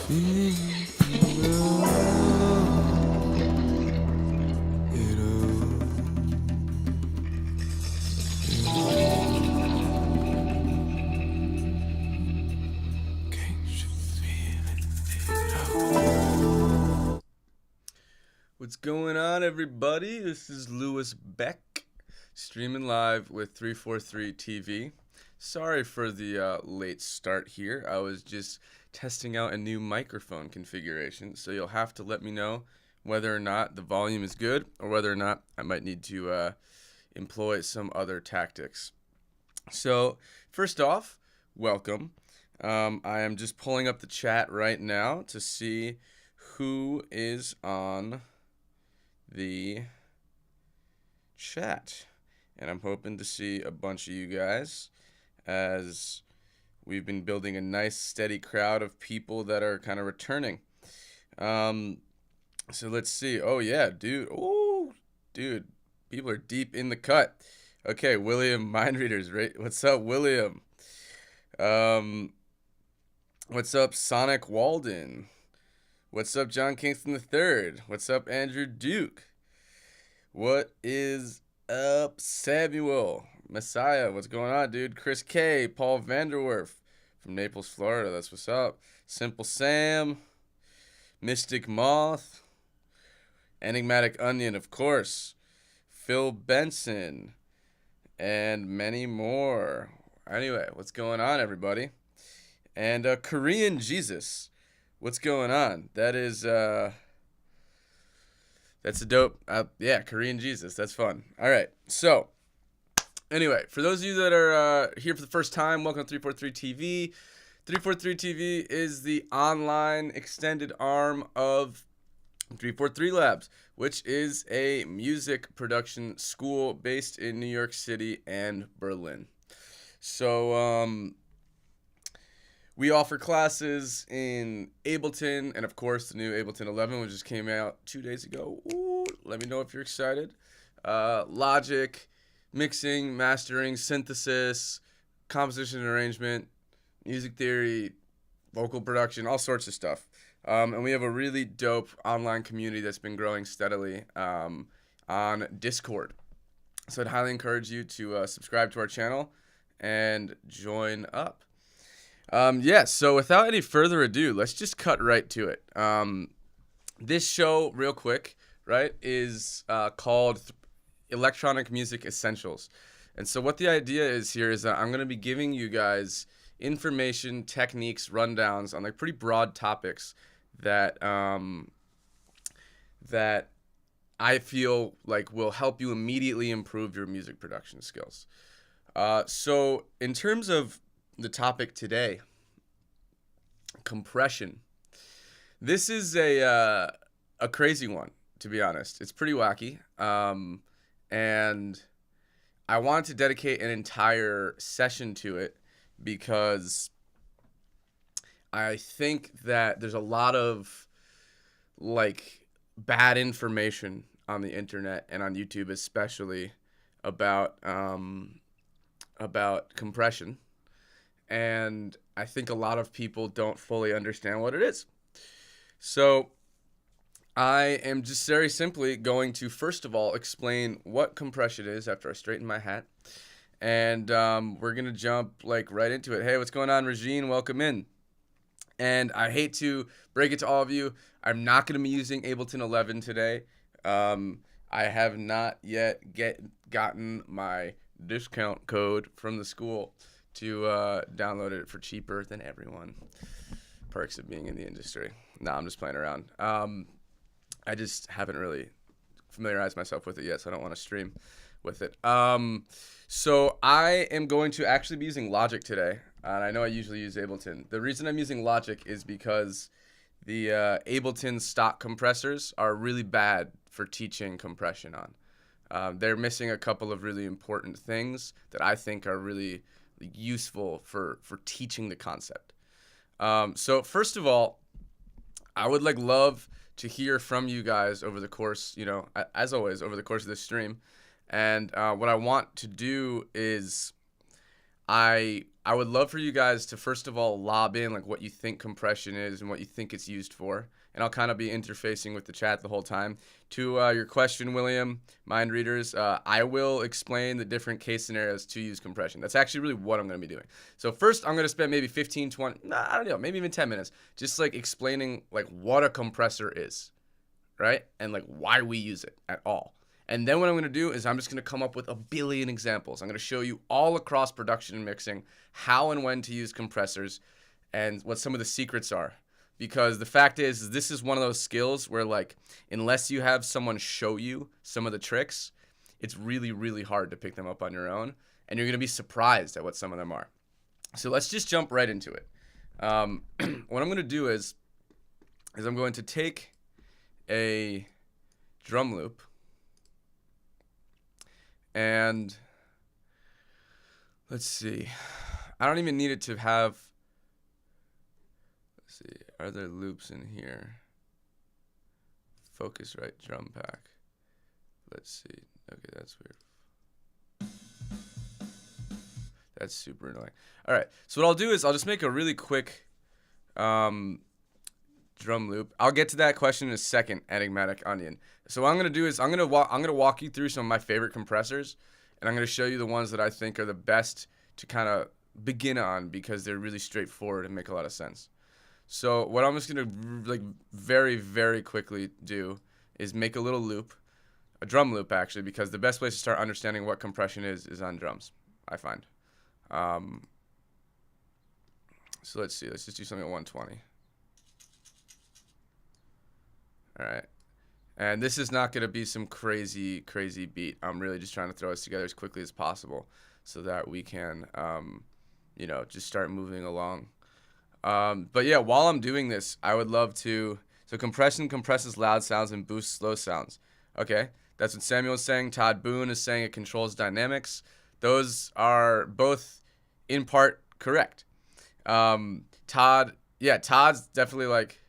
What's going on, everybody? This is Lewis Beck, streaming live with 343 TV. Sorry for the late start here. I was just testing out a new microphone configuration, so you'll have to let me know whether or not the volume is good or whether or not I might need to employ some other tactics. So, first off, welcome. I am just pulling up the chat right now to see who is on the chat, and I'm hoping to see a bunch of you guys, as we've been building a nice steady crowd of people that are kind of returning. So let's see. Oh yeah, dude. Oh, dude, people are deep in the cut. Okay, William Mind Readers, right? What's up, William? What's up, Sonic Walden? What's up, John Kingston III? What's up, Andrew Duke? What is up, Samuel? Messiah, what's going on, dude? Chris K, Paul Vanderwerf from Naples, Florida. That's what's up. Simple Sam, Mystic Moth, Enigmatic Onion, of course, Phil Benson, and many more. Anyway, what's going on, everybody? And Korean Jesus. What's going on? That's a dope, yeah, Korean Jesus. That's fun. All right. So, anyway, for those of you that are here for the first time, welcome to 343 TV. 343 TV is the online extended arm of 343 Labs, which is a music production school based in New York City and Berlin. So, we offer classes in Ableton, and of course the new Ableton 11, which just came out 2 days ago. Ooh, let me know if you're excited. Logic, mixing, mastering, synthesis, composition and arrangement, music theory, vocal production, all sorts of stuff. And we have a really dope online community that's been growing steadily on Discord. So I'd highly encourage you to subscribe to our channel and join up. So without any further ado, let's just cut right to it. This show, real quick, right, is called Electronic Music Essentials. And so what the idea is here is that I'm going to be giving you guys information, techniques, rundowns on like pretty broad topics that that I feel like will help you immediately improve your music production skills. So in terms of the topic today, compression. This is a crazy one, to be honest. It's pretty wacky, and I wanted to dedicate an entire session to it because I think that there's a lot of like bad information on the internet and on YouTube, especially about compression. And I think a lot of people don't fully understand what it is. So I am just very simply going to, first of all, explain what compression is after I straighten my hat. And we're going to jump like right into it. Hey, what's going on, Regine? Welcome in. And I hate to break it to all of you, I'm not going to be using Ableton 11 today. I have not yet gotten my discount code from the school to download it for cheaper than everyone. Perks of being in the industry. Nah, I'm just playing around. I just haven't really familiarized myself with it yet, so I don't want to stream with it. So I am going to actually be using Logic today, and I know I usually use Ableton. The reason I'm using Logic is because the Ableton stock compressors are really bad for teaching compression on. They're missing a couple of really important things that I think are really useful for teaching the concept. So first of all, I would love to hear from you guys over the course, as always, over the course of this stream. And what I want to do is I I would love for you guys to first of all lob in like what you think compression is and what you think it's used for, and I'll kind of be interfacing with the chat the whole time. To your question, William, mind readers, I will explain the different case scenarios to use compression. That's actually really what I'm going to be doing. So first, I'm going to spend maybe 15, 20, I don't know, maybe even 10 minutes, just like explaining like what a compressor is, right? And like why we use it at all. And then what I'm going to do is I'm just going to come up with a billion examples. I'm going to show you all across production and mixing how and when to use compressors and what some of the secrets are. Because the fact is this is one of those skills where, like, unless you have someone show you some of the tricks, it's really, really hard to pick them up on your own. And you're going to be surprised at what some of them are. So let's just jump right into it. What I'm going to do is I'm going to take a drum loop. And let's see, I don't even need it to have, let's see, are there loops in here? Focusrite drum pack. Let's see. Okay, that's weird. That's super annoying. All right, so what I'll do is I'll just make a really quick drum loop. I'll get to that question in a second, Enigmatic Onion. So what I'm gonna do is I'm gonna walk you through some of my favorite compressors, and I'm gonna show you the ones that I think are the best to kind of begin on because they're really straightforward and make a lot of sense. So what I'm just gonna like very, very quickly do is make a little loop, a drum loop actually, because the best place to start understanding what compression is on drums, I find. So let's see, let's just do something at 120. All right, and this is not going to be some crazy beat. I'm really just trying to throw us together as quickly as possible so that we can, you know, just start moving along. But yeah, while I'm doing this, I would love to, so compression compresses loud sounds and boosts slow sounds. Okay, that's what Samuel is saying. Todd Boone is saying it controls dynamics. Those are both in part correct. Todd's definitely like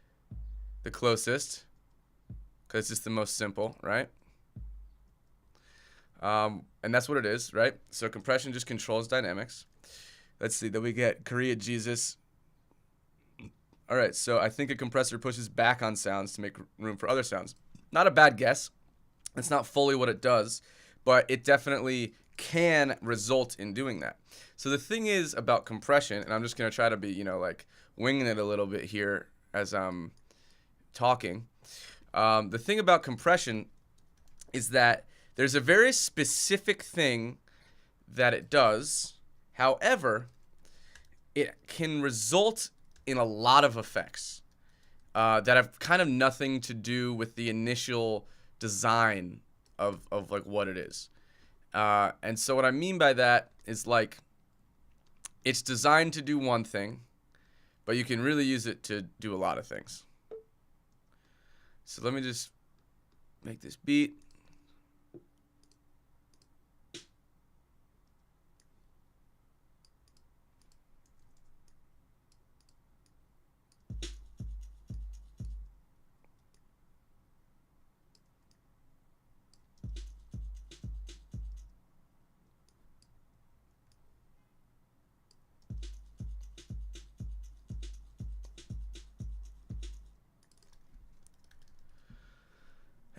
the closest, because it's just the most simple, right? And that's what it is, right? So compression just controls dynamics. Let's see, then we get Korea Jesus. All right, so I think a compressor pushes back on sounds to make room for other sounds. Not a bad guess. It's not fully what it does, but it definitely can result in doing that. So the thing is about compression, and I'm just going to try to be, you know, like winging it a little bit here as I'm talking. The thing about compression is that there's a very specific thing that it does. However, it can result in a lot of effects that have kind of nothing to do with the initial design of like what it is. And so what I mean by that is like it's designed to do one thing, but you can really use it to do a lot of things. So let me just make this beat.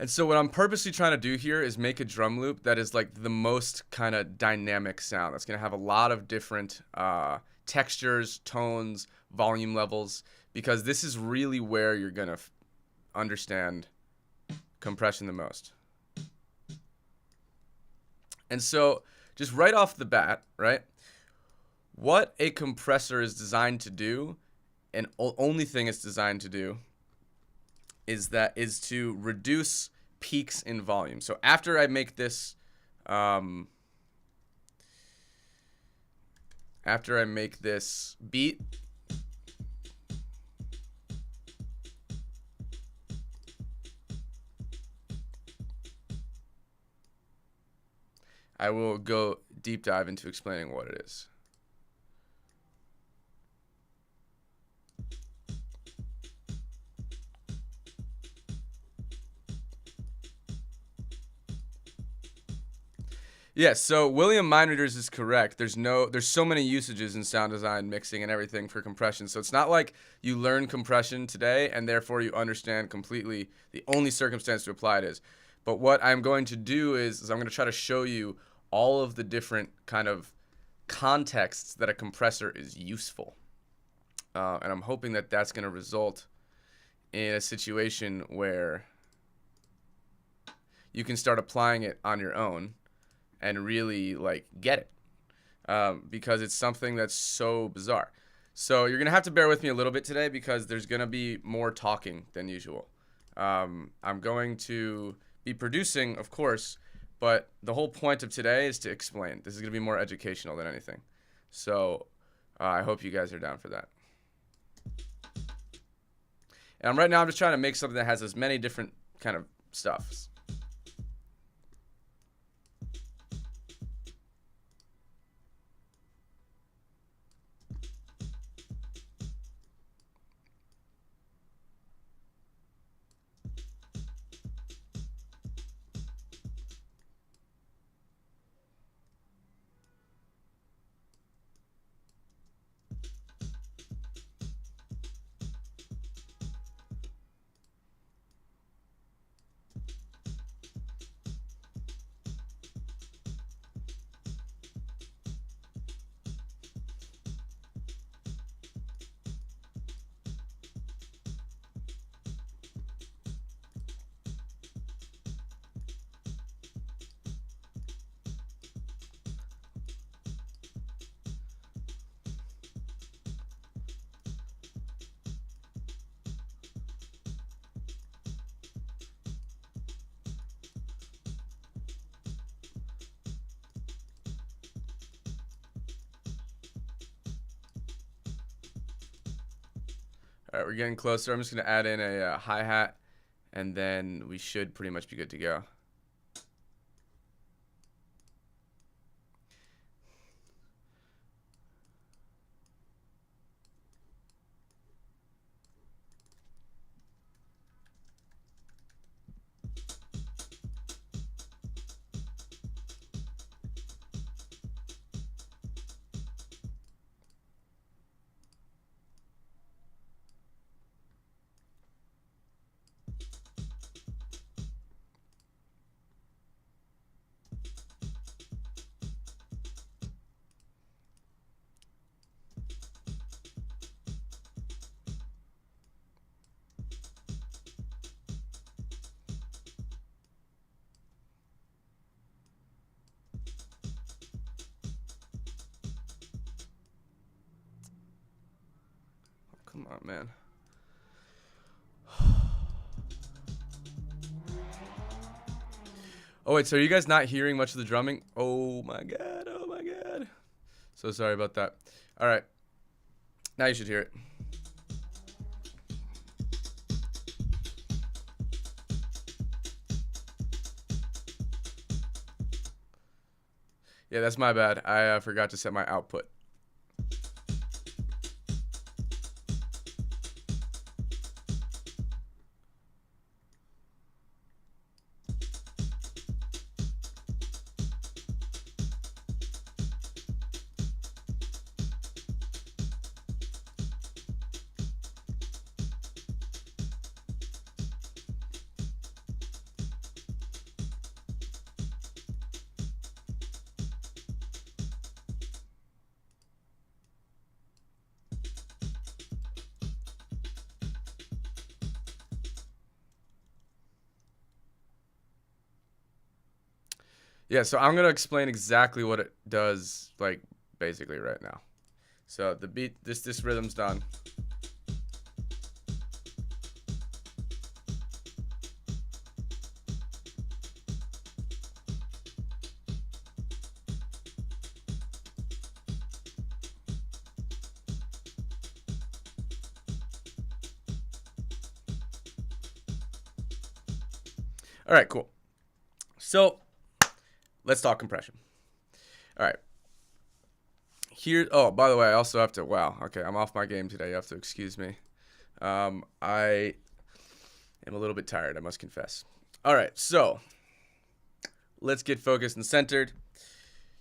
And so what I'm purposely trying to do here is make a drum loop that is like the most kind of dynamic sound. That's going to have a lot of different textures, tones, volume levels, because this is really where you're going to understand compression the most. And so just right off the bat, right, what a compressor is designed to do, and only thing it's designed to do, is to reduce peaks in volume. So after I make this, beat, I will go deep dive into explaining what it is. Yeah, so William Mind Readers is correct. There's so many usages in sound design, mixing, and everything for compression. So it's not like you learn compression today and therefore you understand completely the only circumstance to apply it is. But what I'm going to do is I'm going to try to show you all of the different kind of contexts that a compressor is useful. And I'm hoping that that's going to result in a situation where you can start applying it on your own and really like get it, because it's something that's so bizarre. So you're gonna have to bear with me a little bit today because there's gonna be more talking than usual. I'm going to be producing, of course, but the whole point of today is to explain. This is gonna be more educational than anything. So I hope you guys are down for that. And right now I'm just trying to make something that has as many different kind of stuffs. All right, we're getting closer. I'm just going to add in a hi-hat, and then we should pretty much be good to go. Come on, man. Oh, wait, so are you guys not hearing much of the drumming? Oh, my God. Oh, my God. So sorry about that. All right. Now you should hear it. Yeah, that's my bad. I forgot to set my output. Yeah, so I'm going to explain exactly what it does, like, basically right now. So the beat, this rhythm's done. All right, cool. So let's talk compression. All right. Here, oh, by the way, I also have to, wow, okay, I'm off my game today. You have to excuse me. I am a little bit tired, I must confess. All right, so let's get focused and centered.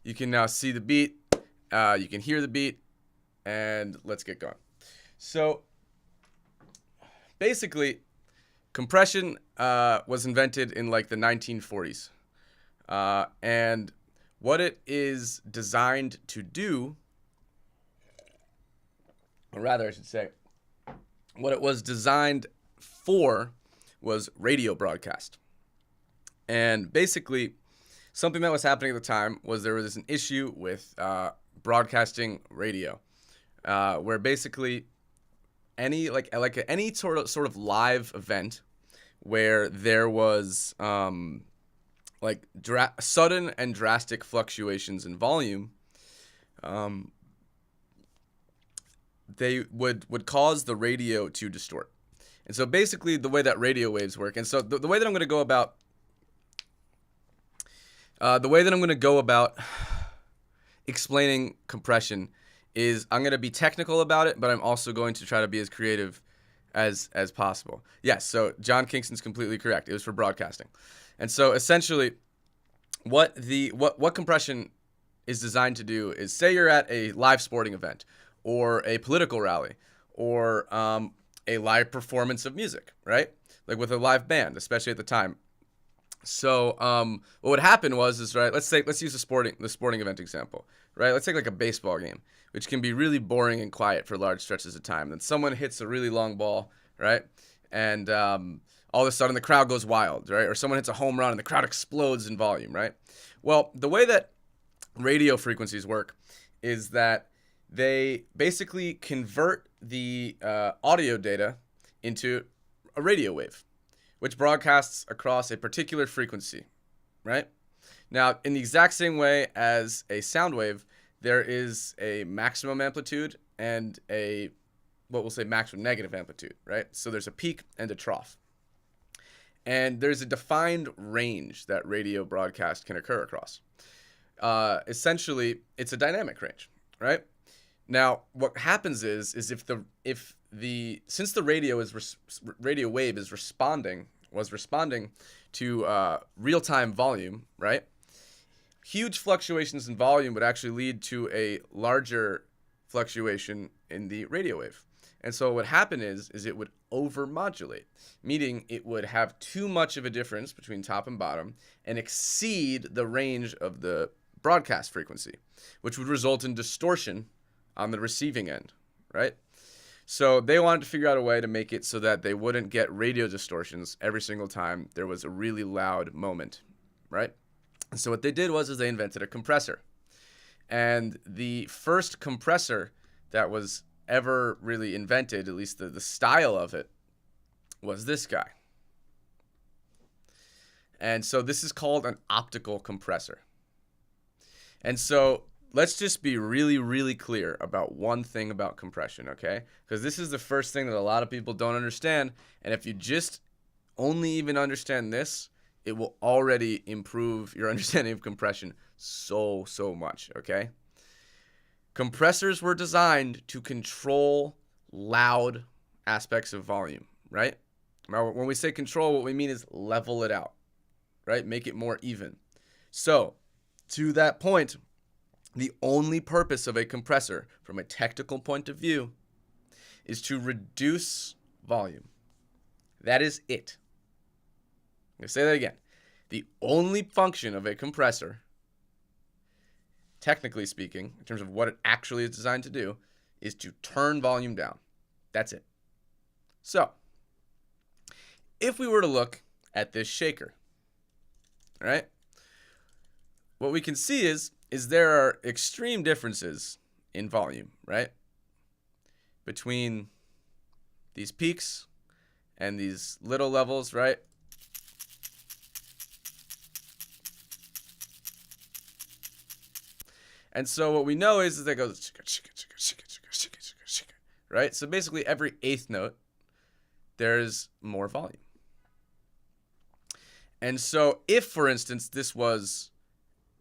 You can now see the beat. You can hear the beat. And let's get going. So basically, compression was invented in like the 1940s. And what it is designed to do, or rather I should say, what it was designed for was radio broadcast. And basically, something that was happening at the time was there was an issue with broadcasting radio, where basically any any sort of live event where there was sudden and drastic fluctuations in volume, they would cause the radio to distort. And so basically the way that radio waves work, and so the way that I'm going to go about explaining compression is I'm going to be technical about it, but I'm also going to try to be as creative as possible. Yes, so John Kingston's completely correct. It was for broadcasting. And so essentially what compression is designed to do is, say you're at a live sporting event or a political rally or a live performance of music, right? Like with a live band, especially at the time. So what would happen was right, let's use the sporting event example, right? Let's take like a baseball game, which can be really boring and quiet for large stretches of time. Then someone hits a really long ball, right? And all of a sudden the crowd goes wild, right? Or someone hits a home run and the crowd explodes in volume, right? Well, the way that radio frequencies work is that they basically convert the audio data into a radio wave, which broadcasts across a particular frequency, right? Now, in the exact same way as a sound wave, there is a maximum amplitude and what we'll say maximum negative amplitude, right? So there's a peak and a trough. And there's a defined range that radio broadcast can occur across. Essentially, it's a dynamic range, right? Now, what happens is since the radio wave was responding to real-time volume, right? Huge fluctuations in volume would actually lead to a larger fluctuation in the radio wave. And so what would happen is it would overmodulate, meaning it would have too much of a difference between top and bottom and exceed the range of the broadcast frequency, which would result in distortion on the receiving end, right? So they wanted to figure out a way to make it so that they wouldn't get radio distortions every single time there was a really loud moment, right? And so what they did was they invented a compressor. And the first compressor that was ever really invented, at least the style of it, was this guy. And so this is called an optical compressor. And so let's just be really, really clear about one thing about compression, okay? Because this is the first thing that a lot of people don't understand. And if you just only even understand this, it will already improve your understanding of compression so much, okay? Compressors were designed to control loud aspects of volume, right? Now, when we say control, what we mean is level it out, right? Make it more even. So, to that point, the only purpose of a compressor, from a technical point of view, is to reduce volume. That is it. I'm going to say that again. The only function of a compressor, technically speaking, in terms of what it actually is designed to do, is to turn volume down. That's it. So, if we were to look at this shaker, right, what we can see is there are extreme differences in volume, right, between these peaks and these little levels, right? And so what we know is that it goes, right? So basically every eighth note, there's more volume. And so if, for instance, this was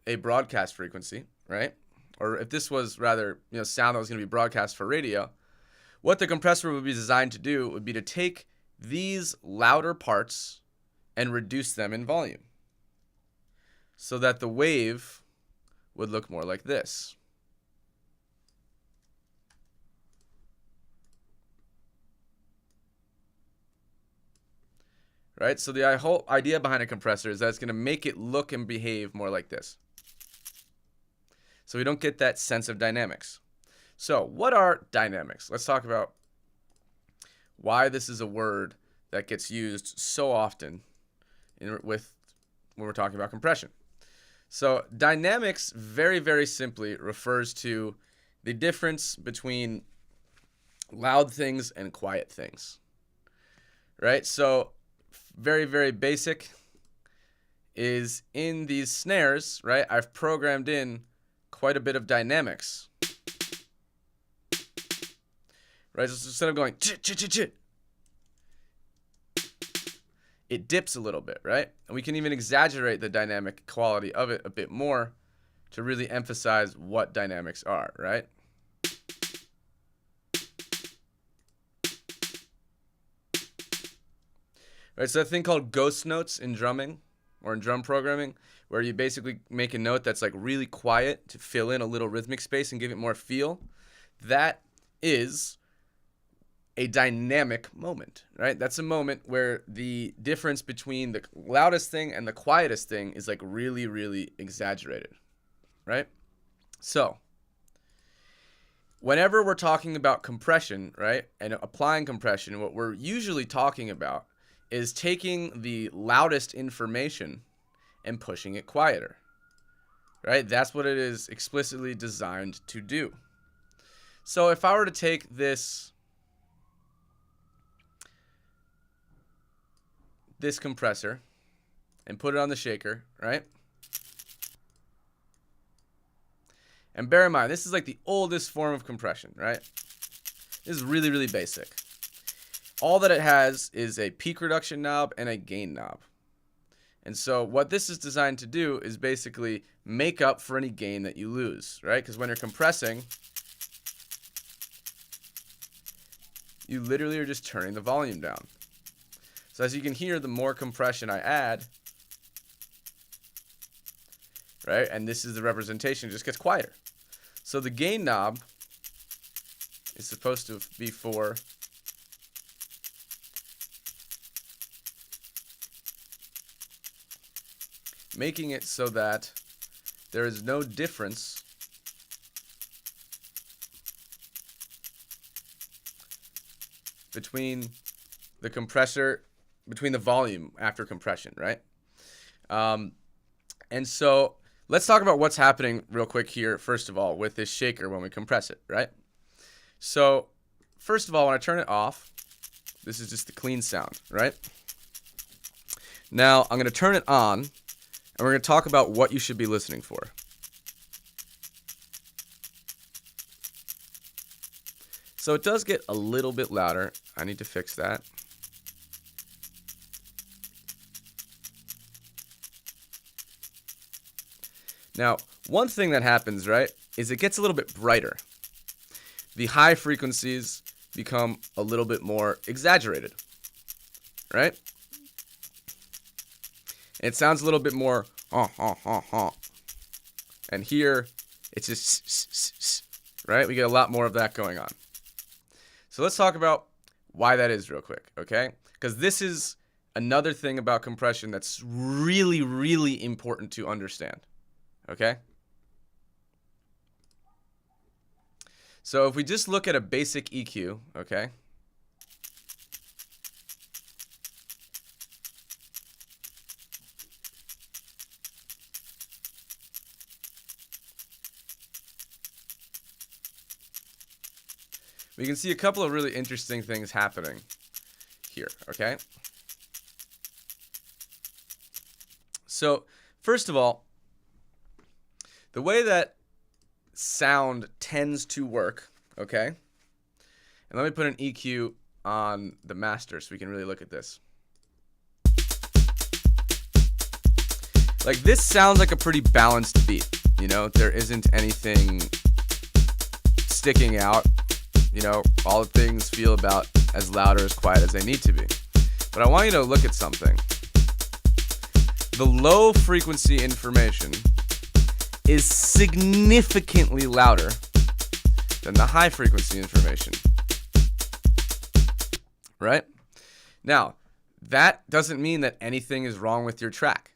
a broadcast frequency, right? Or if this was rather, sound that was going to be broadcast for radio, what the compressor would be designed to do would be to take these louder parts and reduce them in volume so that the wave would look more like this. Right? So the whole idea behind a compressor is that it's going to make it look and behave more like this. So we don't get that sense of dynamics. So what are dynamics? Let's talk about why this is a word that gets used so often when we're talking about compression. So dynamics very, very simply refers to the difference between loud things and quiet things. Right? So very, very basic is in these snares, right? I've programmed in quite a bit of dynamics. Right? So instead of going ch-ch-ch-ch, it dips a little bit, right? And we can even exaggerate the dynamic quality of it a bit more to really emphasize what dynamics are, right? Right, so a thing called ghost notes in drumming or in drum programming, where you basically make a note that's like really quiet to fill in a little rhythmic space and give it more feel. That is a dynamic moment, right? That's a moment where the difference between the loudest thing and the quietest thing is like really, really exaggerated, right? So whenever we're talking about compression, right, and applying compression, what we're usually talking about is taking the loudest information and pushing it quieter, right? That's what it is explicitly designed to do. So if I were to take this compressor and put it on the shaker, right? And bear in mind, this is like the oldest form of compression, right? This is really, really basic. All that it has is a peak reduction knob and a gain knob. And so what this is designed to do is basically make up for any gain that you lose, right? Because when you're compressing, you literally are just turning the volume down. So as you can hear, the more compression I add, right, and this is the representation, it just gets quieter. So the gain knob is supposed to be for making it so that there is no difference between the compressor, between the volume after compression, right? And so let's talk about what's happening real quick here, first of all, with this shaker when we compress it, right? So first of all, when I turn it off, this is just the clean sound, right? Now I'm going to turn it on, and we're going to talk about what you should be listening for. So it does get a little bit louder. I need to fix that. Now, one thing that happens, right, is it gets a little bit brighter. The high frequencies become a little bit more exaggerated, right? It sounds a little bit more, and here it's just, right? We get a lot more of that going on. So let's talk about why that is real quick, okay? Because this is another thing about compression that's really, really important to understand, okay? So if we just look at a basic EQ, okay? We can see a couple of really interesting things happening here, okay? So, first of all, the way that sound tends to work, okay? And let me put an EQ on the master so we can really look at this. Like, this sounds like a pretty balanced beat, you know? There isn't anything sticking out. You know, all the things feel about as loud or as quiet as they need to be. But I want you to look at something. The low frequency information is significantly louder than the high frequency information. Right? Now, that doesn't mean that anything is wrong with your track.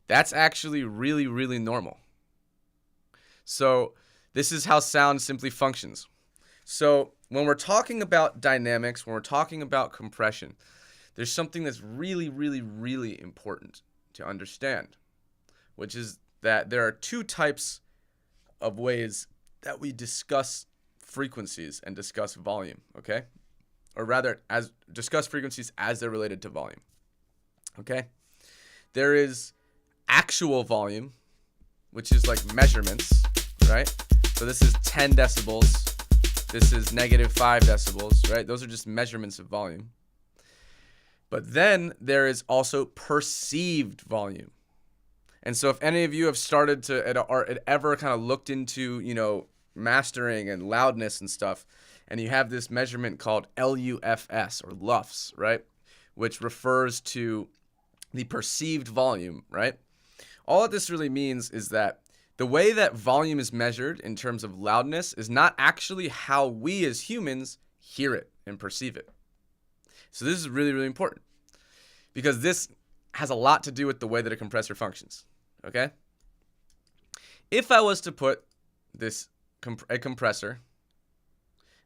That's actually really, really normal. So this is how sound simply functions. So when we're talking about dynamics, when we're talking about compression, there's something that's really, really, really important to understand, which is that there are two types of ways that we discuss frequencies and discuss volume, okay? Or rather, discuss frequencies as they're related to volume, okay? There is actual volume, which is like measurements, right? So this is 10 decibels. This is -5 decibels, right? Those are just measurements of volume. But then there is also perceived volume. And so if any of you have started to, or ever kind of looked into, mastering and loudness and stuff, and you have this measurement called LUFS, or LUFS, right? Which refers to the perceived volume, right? All that this really means is that the way that volume is measured in terms of loudness is not actually how we as humans hear it and perceive it. So this is really, really important because this has a lot to do with the way that a compressor functions, okay? If I was to put a compressor,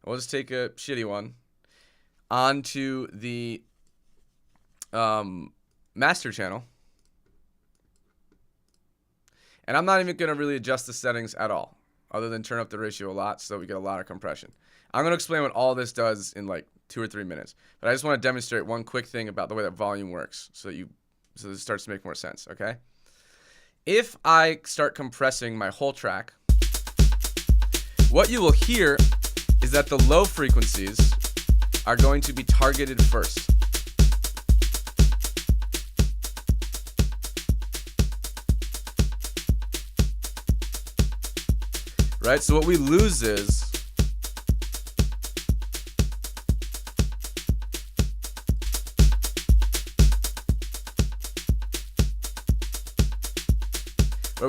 we'll just take a shitty one, onto the master channel, and I'm not even going to really adjust the settings at all, other than turn up the ratio a lot so that we get a lot of compression. I'm going to explain what all this does in like 2 or 3 minutes, but I just want to demonstrate one quick thing about the way that volume works so this starts to make more sense, okay? If I start compressing my whole track, what you will hear is that the low frequencies are going to be targeted first. Right? So what we lose is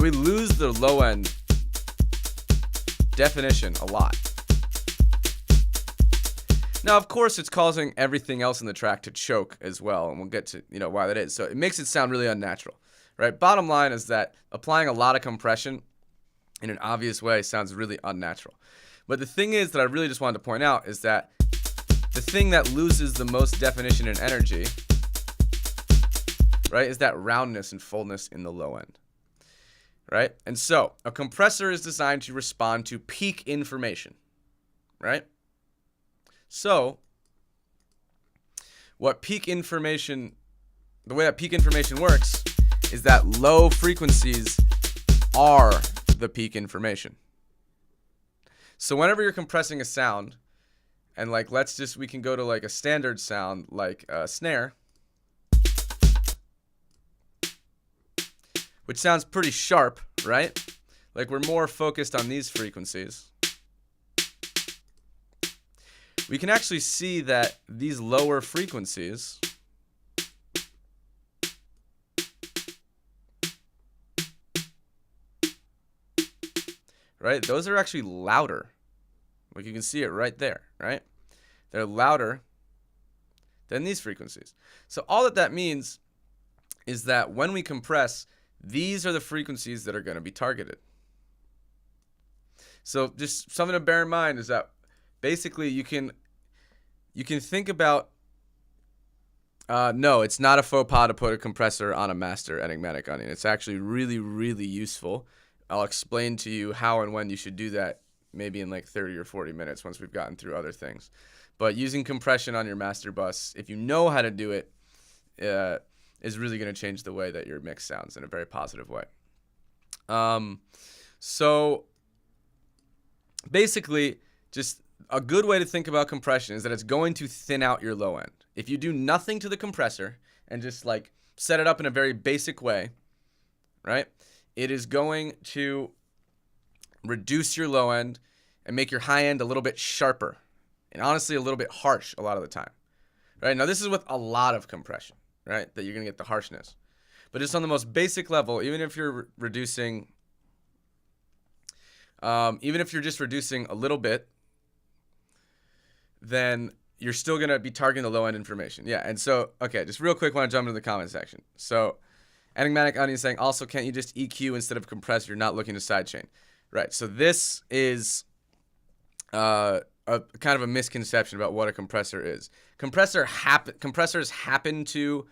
we lose the low end definition a lot. Now, of course, it's causing everything else in the track to choke as well, and we'll get to why that is. So it makes it sound really unnatural, right? Bottom line is that applying a lot of compression in an obvious way sounds really unnatural. But the thing is that I really just wanted to point out is that the thing that loses the most definition and energy, right, is that roundness and fullness in the low end, right? And so a compressor is designed to respond to peak information, right? So the way that peak information works is that low frequencies are the peak information. So whenever you're compressing a sound, and like we can go to like a standard sound like a snare, which sounds pretty sharp, right? Like we're more focused on these frequencies. We can actually see that these lower frequencies right? Those are actually louder. Like you can see it right there, right? They're louder than these frequencies. So all that means is that when we compress, these are the frequencies that are going to be targeted. So just something to bear in mind is that basically you can think about no, it's not a faux pas to put a compressor on a master enigmatic onion. It's actually really, really useful. I'll explain to you how and when you should do that maybe in like 30 or 40 minutes once we've gotten through other things. But using compression on your master bus, if you know how to do it, is really going to change the way that your mix sounds in a very positive way. So basically, just a good way to think about compression is that it's going to thin out your low end. If you do nothing to the compressor and just like set it up in a very basic way, right? It is going to reduce your low end and make your high end a little bit sharper and honestly a little bit harsh a lot of the time, right? Now this is with a lot of compression, right? That you're going to get the harshness. But just on the most basic level, even if you're reducing Even if you're just reducing a little bit, then you're still going to be targeting the low-end information. Yeah, and so, okay, just real quick, want to jump into the comment section. So, Enigmatic Onion saying, also, can't you just EQ instead of compress? You're not looking to sidechain. Right, so this is a kind of a misconception about what a compressor is. Compressors happen to,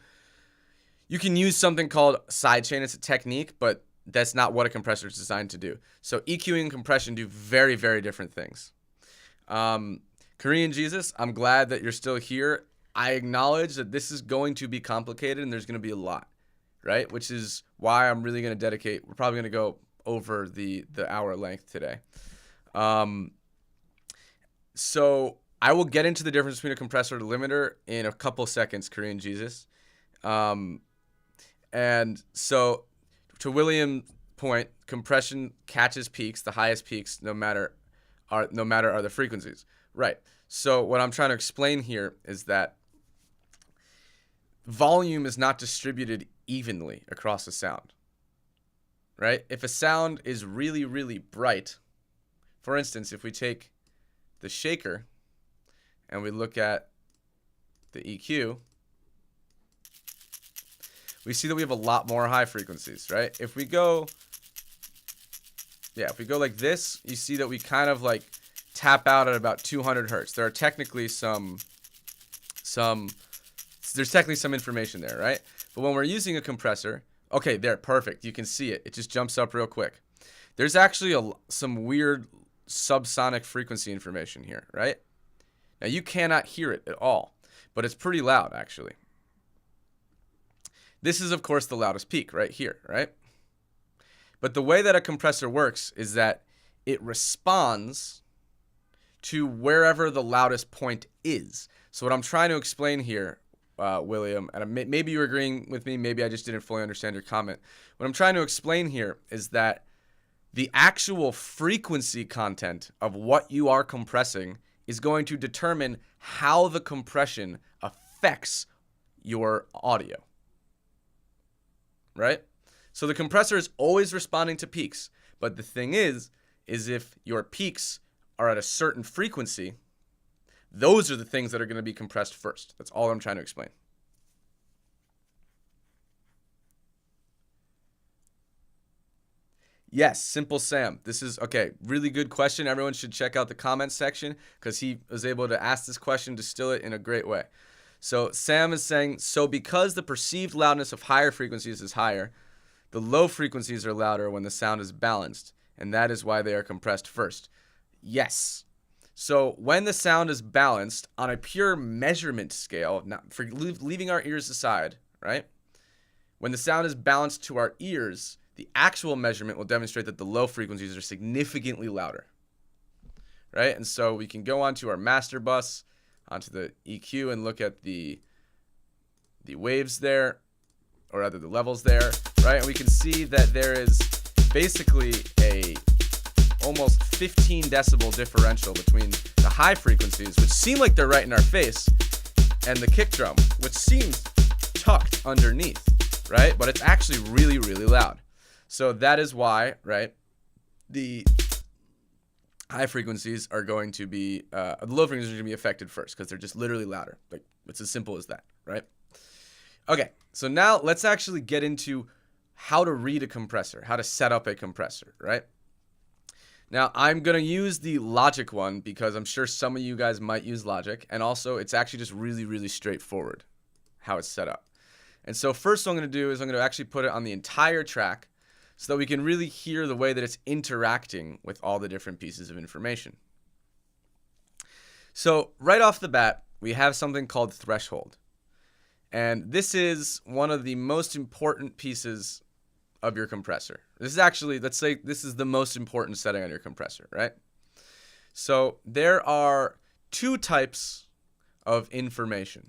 you can use something called sidechain. It's a technique, but that's not what a compressor is designed to do. So EQing and compression do very, very different things. Korean Jesus, I'm glad that you're still here. I acknowledge that this is going to be complicated and there's going to be a lot, right? Which is why I'm really going to dedicate, we're probably going to go over the hour length today. So I will get into the difference between a compressor and a limiter in a couple seconds, Korean Jesus. And so to William's point, compression catches peaks, the highest peaks, no matter are the frequencies. Right. So what I'm trying to explain here is that volume is not distributed evenly across a sound. Right? If a sound is really, really bright, for instance, if we take the shaker and we look at the EQ, we see that we have a lot more high frequencies, right? If we go like this, you see that we kind of like tap out at about 200 hertz. There are technically there's technically some information there, right? But when we're using a compressor, okay, there, perfect. You can see it. It just jumps up real quick. There's actually some weird subsonic frequency information here, right? Now you cannot hear it at all, but it's pretty loud actually. This is of course the loudest peak right here, right? But the way that a compressor works is that it responds to wherever the loudest point is. So what I'm trying to explain here, William, and maybe you're agreeing with me, maybe I just didn't fully understand your comment. What I'm trying to explain here is that the actual frequency content of what you are compressing is going to determine how the compression affects your audio. Right? So the compressor is always responding to peaks. But the thing is if your peaks are at a certain frequency, those are the things that are going to be compressed first. That's all I'm trying to explain. Yes, Simple Sam. This is, okay, really good question. Everyone should check out the comments section because he was able to ask this question, distill it in a great way. So Sam is saying, so because the perceived loudness of higher frequencies is higher, the low frequencies are louder when the sound is balanced, and that is why they are compressed first. Yes. So when the sound is balanced on a pure measurement scale, not for leaving our ears aside, right? When the sound is balanced to our ears, the actual measurement will demonstrate that the low frequencies are significantly louder, right? And so we can go onto our master bus, onto the EQ, and look at the waves there, or rather the levels there, right? And we can see that there is basically a almost 15 decibel differential between the high frequencies, which seem like they're right in our face, and the kick drum, which seems tucked underneath, right? But it's actually really, really loud. So that is why, right, the high frequencies are going to be, the low frequencies are going to be affected first because they're just literally louder. Like, it's as simple as that, right? Okay, so now let's actually get into how to read a compressor, how to set up a compressor, right? Now, I'm going to use the Logic one because I'm sure some of you guys might use Logic, and also it's actually just really, really straightforward how it's set up. And so first what I'm going to do is I'm going to actually put it on the entire track so that we can really hear the way that it's interacting with all the different pieces of information. So right off the bat, we have something called threshold. And this is one of the most important pieces of your compressor. This is actually, let's say this is the most important setting on your compressor, right? So there are two types of information.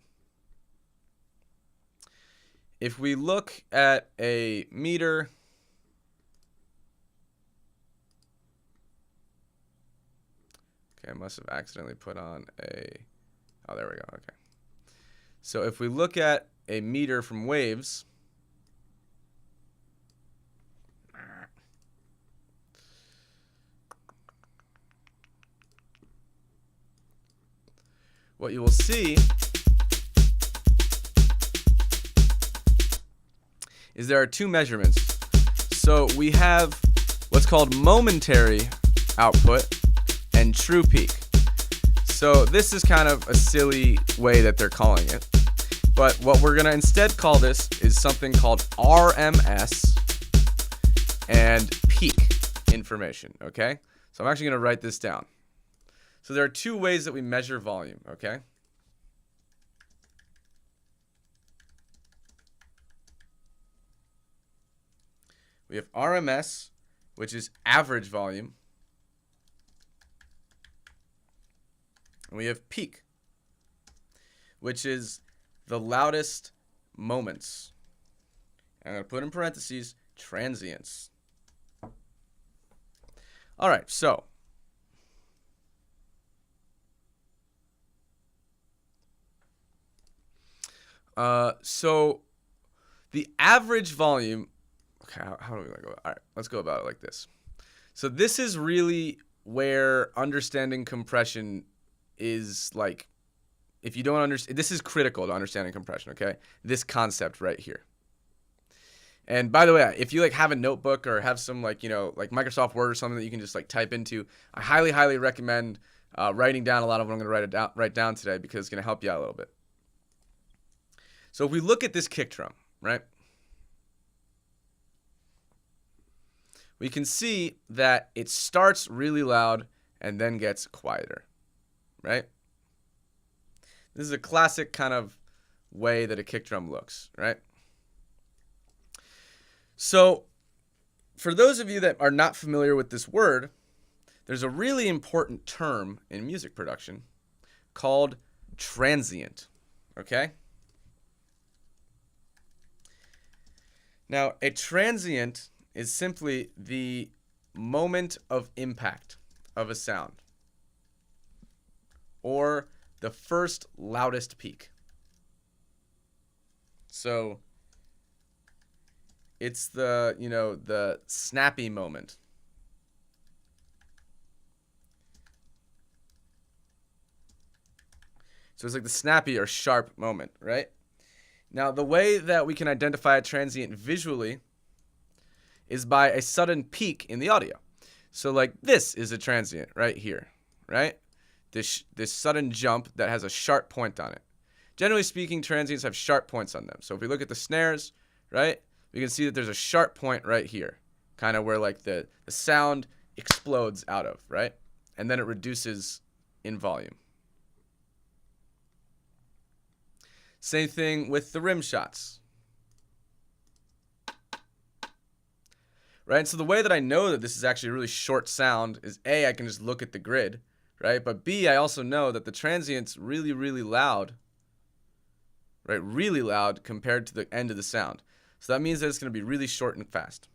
If we look at a meter, okay, I must have accidentally put on a, oh, there we go, okay. So if we look at a meter from waves, what you will see is there are two measurements. So we have what's called momentary output and true peak. So this is kind of a silly way that they're calling it. But what we're going to instead call this is something called RMS and peak information, okay? So I'm actually going to write this down. So there are two ways that we measure volume, okay? We have RMS, which is average volume. And we have peak, which is the loudest moments. I'm going to put in parentheses, transients. All right, so the average volume, okay, how do we go? All right, let's go about it like this. So this is really where understanding compression is like, if you don't understand, this is critical to understanding compression, okay? This concept right here. And by the way, if you like have a notebook or have some like, you know, like Microsoft Word or something that you can just like type into, I highly, highly recommend writing down a lot of what I'm going to write down today, because it's going to help you out a little bit. So if we look at this kick drum, right? We can see that it starts really loud and then gets quieter, right? This is a classic kind of way that a kick drum looks, right? So for those of you that are not familiar with this word, there's a really important term in music production called transient, okay? Now, a transient is simply the moment of impact of a sound, or the first loudest peak. So it's the, you know, the snappy moment. So it's like the snappy or sharp moment, right? Now, the way that we can identify a transient visually is by a sudden peak in the audio. So like this is a transient right here, right? This sudden jump that has a sharp point on it. Generally speaking, transients have sharp points on them. So if we look at the snares, right, we can see that there's a sharp point right here, kind of where like the sound explodes out of, right? And then it reduces in volume. Same thing with the rim shots. Right? So the way that I know that this is actually a really short sound is A, I can just look at the grid, right? But B, I also know that the transient's really, really loud, right? Really loud compared to the end of the sound. So that means that it's going to be really short and fast.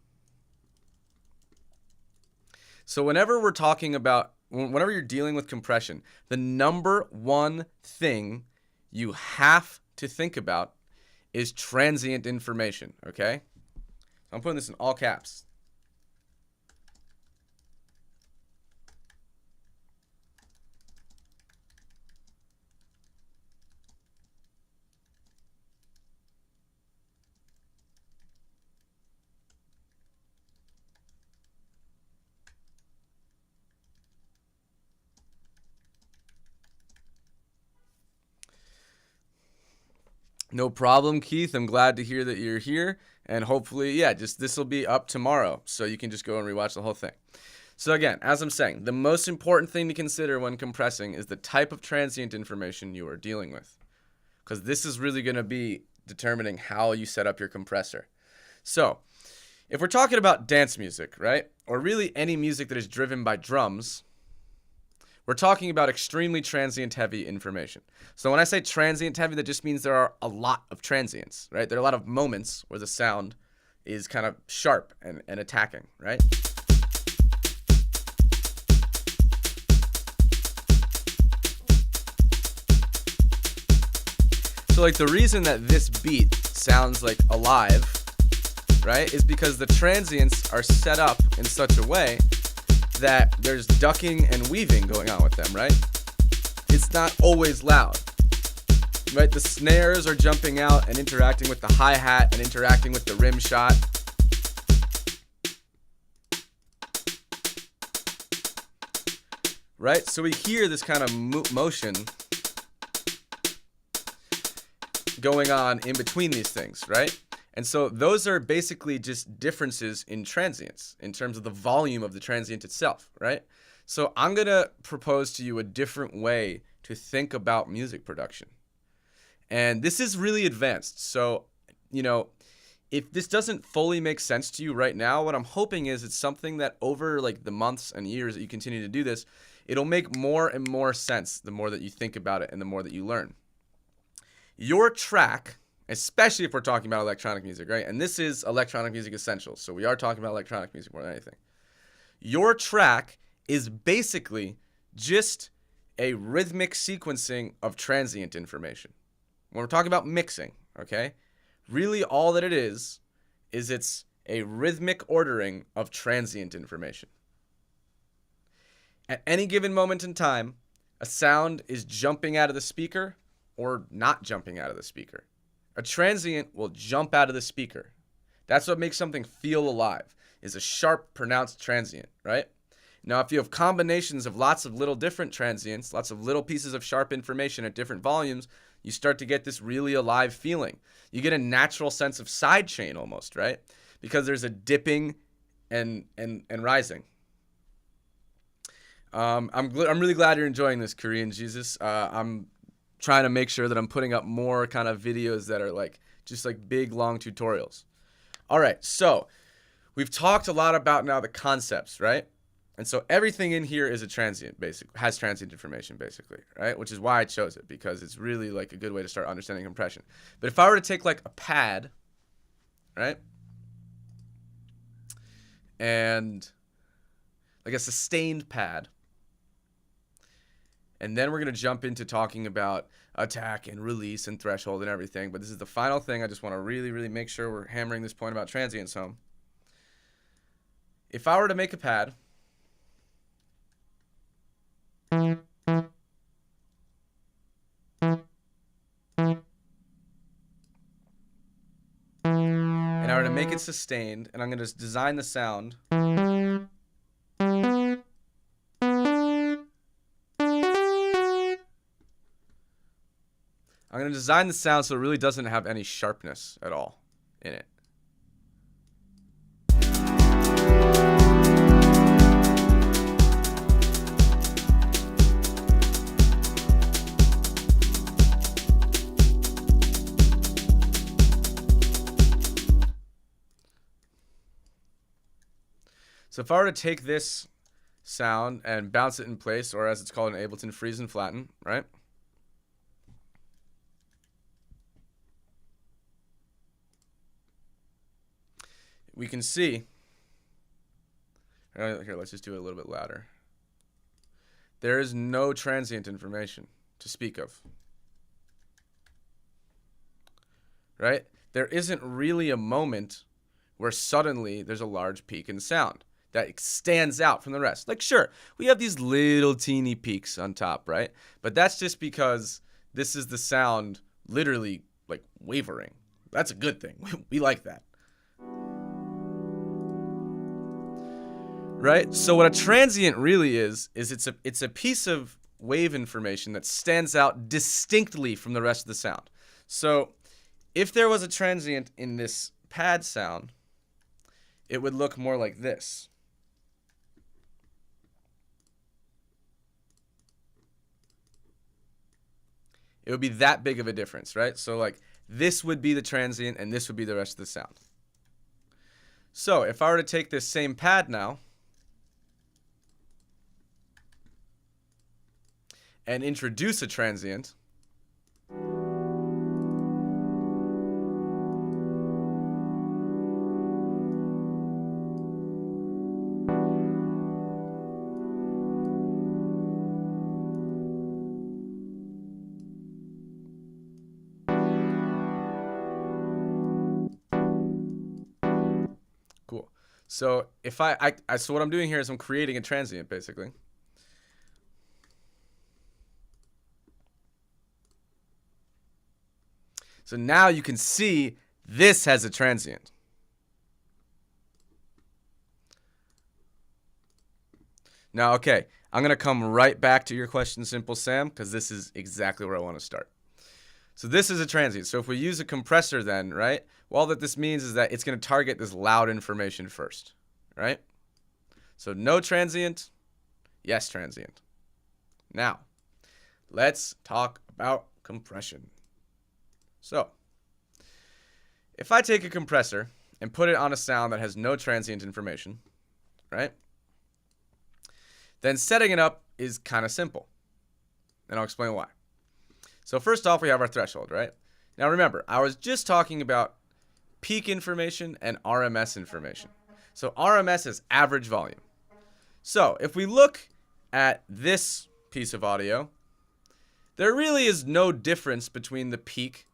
So whenever we're talking about, whenever you're dealing with compression, the number one thing you have to think about is transient information, okay? I'm putting this in all caps. No problem, Keith. I'm glad to hear that you're here. And hopefully, yeah, just this will be up tomorrow, so you can just go and rewatch the whole thing. So again, as I'm saying, the most important thing to consider when compressing is the type of transient information you are dealing with, because this is really going to be determining how you set up your compressor. So if we're talking about dance music, right, or really any music that is driven by drums, we're talking about extremely transient heavy information. So when I say transient heavy, that just means there are a lot of transients, right? There are a lot of moments where the sound is kind of sharp and attacking, right? So like the reason that this beat sounds like alive, right, is because the transients are set up in such a way that there's ducking and weaving going on with them, right? It it's not always loud. Right? The snares are jumping out and interacting with the hi-hat and interacting with the rim shot. Right? So we hear this kind of motion going on in between these things, right? And so those are basically just differences in transients in terms of the volume of the transient itself, right? So I'm going to propose to you a different way to think about music production. And this is really advanced. So, you know, if this doesn't fully make sense to you right now, what I'm hoping is it's something that over like the months and years that you continue to do this, it'll make more and more sense the more that you think about it and the more that you learn. Your track, especially if we're talking about electronic music, right? And this is electronic music essentials. So we are talking about electronic music more than anything. Your track is basically just a rhythmic sequencing of transient information. When we're talking about mixing, okay? Really all that it is it's a rhythmic ordering of transient information. At any given moment in time, a sound is jumping out of the speaker or not jumping out of the speaker. A transient will jump out of the speaker. That's what makes something feel alive, is a sharp, pronounced transient, right? Now, if you have combinations of lots of little different transients, lots of little pieces of sharp information at different volumes, you start to get this really alive feeling. You get a natural sense of sidechain almost, right? Because there's a dipping and rising. I'm really glad you're enjoying this, Korean Jesus. I'm trying to make sure that I'm putting up more kind of videos that are like just like big long tutorials. All right, so we've talked a lot about now the concepts, right? And so everything in here is a transient, has transient information basically, right? Which is why I chose it, because it's really like a good way to start understanding compression. But if I were to take like a pad, right? And like a sustained pad, and then we're going to jump into talking about attack and release and threshold and everything. But this is the final thing. I just want to really, really make sure we're hammering this point about transients home. If I were to make a pad, and I were to make it sustained, and I'm going to design the sound. I'm going to design the sound so it really doesn't have any sharpness at all in it. So if I were to take this sound and bounce it in place, or as it's called in Ableton, freeze and flatten, right? We can see, here, let's just do it a little bit louder. There is no transient information to speak of, right? There isn't really a moment where suddenly there's a large peak in sound that stands out from the rest. Like, sure, we have these little teeny peaks on top, right? But that's just because this is the sound literally like wavering. That's a good thing. We like that. Right? So what a transient really is it's a piece of wave information that stands out distinctly from the rest of the sound. So if there was a transient in this pad sound, it would look more like this. It would be that big of a difference, right? So like this would be the transient and this would be the rest of the sound. So if I were to take this same pad now and introduce a transient, cool. So if so what I'm doing here is I'm creating a transient basically. So now you can see this has a transient. Now, okay, I'm going to come right back to your question, Simple Sam, because this is exactly where I want to start. So this is a transient. So if we use a compressor then, right, well, all that this means is that it's going to target this loud information first, right? So no transient, yes transient. Now, let's talk about compression. So if I take a compressor and put it on a sound that has no transient information, right, then setting it up is kind of simple. And I'll explain why. So first off, we have our threshold, right? Now remember, I was just talking about peak information and RMS information. So RMS is average volume. So if we look at this piece of audio, there really is no difference between the peak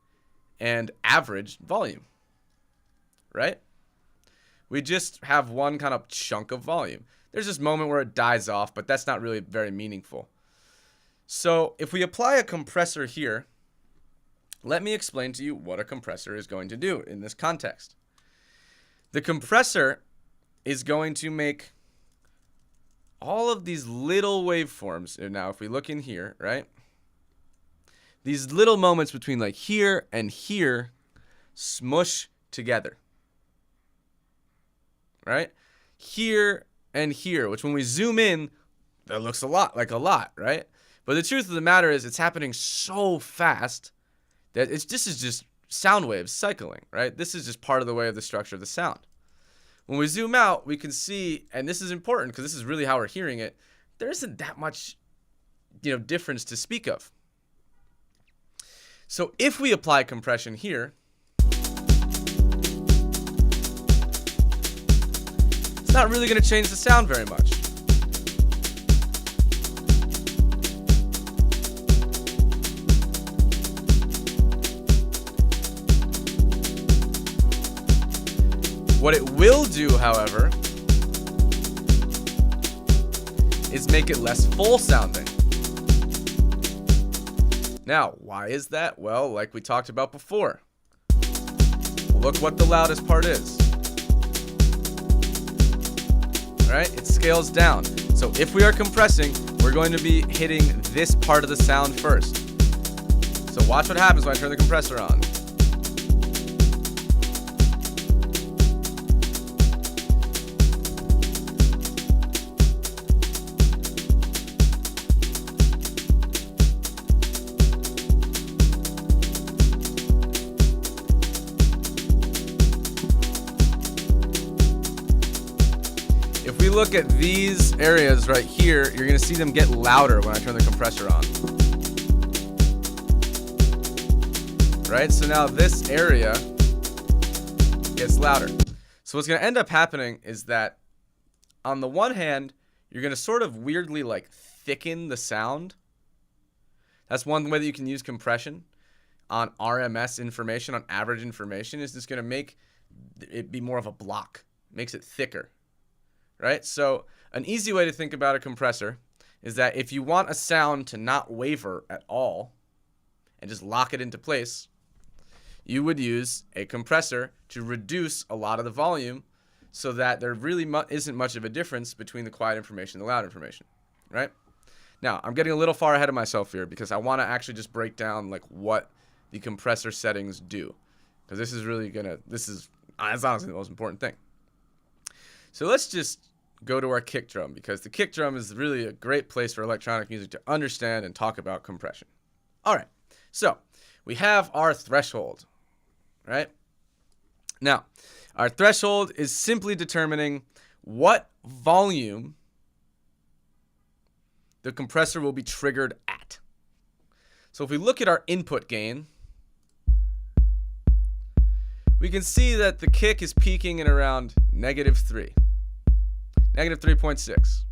and average volume, right? We just have one kind of chunk of volume. There's this moment where it dies off, but that's not really very meaningful. So if we apply a compressor here, let me explain to you what a compressor is going to do in this context. The compressor is going to make all of these little waveforms. Now, if we look in here, right? These little moments between like here and here smush together, right? Here and here, which when we zoom in, that looks a lot, right? But the truth of the matter is it's happening so fast that this is just sound waves cycling, right? This is just part of the way of the structure of the sound. When we zoom out, we can see, and this is important because this is really how we're hearing it, there isn't that much, difference to speak of. So if we apply compression here, it's not really going to change the sound very much. What it will do, however, is make it less full sounding. Now, why is that? Well, like we talked about before, look what the loudest part is. Right? It scales down. So if we are compressing, we're going to be hitting this part of the sound first. So watch what happens when I turn the compressor on. If we look at these areas right here, you're going to see them get louder when I turn the compressor on. Right? So now this area gets louder. So what's going to end up happening is that on the one hand, you're going to sort of weirdly like thicken the sound. That's one way that you can use compression on RMS information, on average information, is just going to make it be more of a block. Makes it thicker. Right? So an easy way to think about a compressor is that if you want a sound to not waver at all and just lock it into place, you would use a compressor to reduce a lot of the volume so that there really isn't much of a difference between the quiet information and the loud information, right? Now, I'm getting a little far ahead of myself here because I want to actually just break down like what the compressor settings do, because this is honestly the most important thing. So let's just go to our kick drum, because the kick drum is really a great place for electronic music to understand and talk about compression. All right, so we have our threshold, right? Now, our threshold is simply determining what volume the compressor will be triggered at. So if we look at our input gain, we can see that the kick is peaking in around -3. -3.6.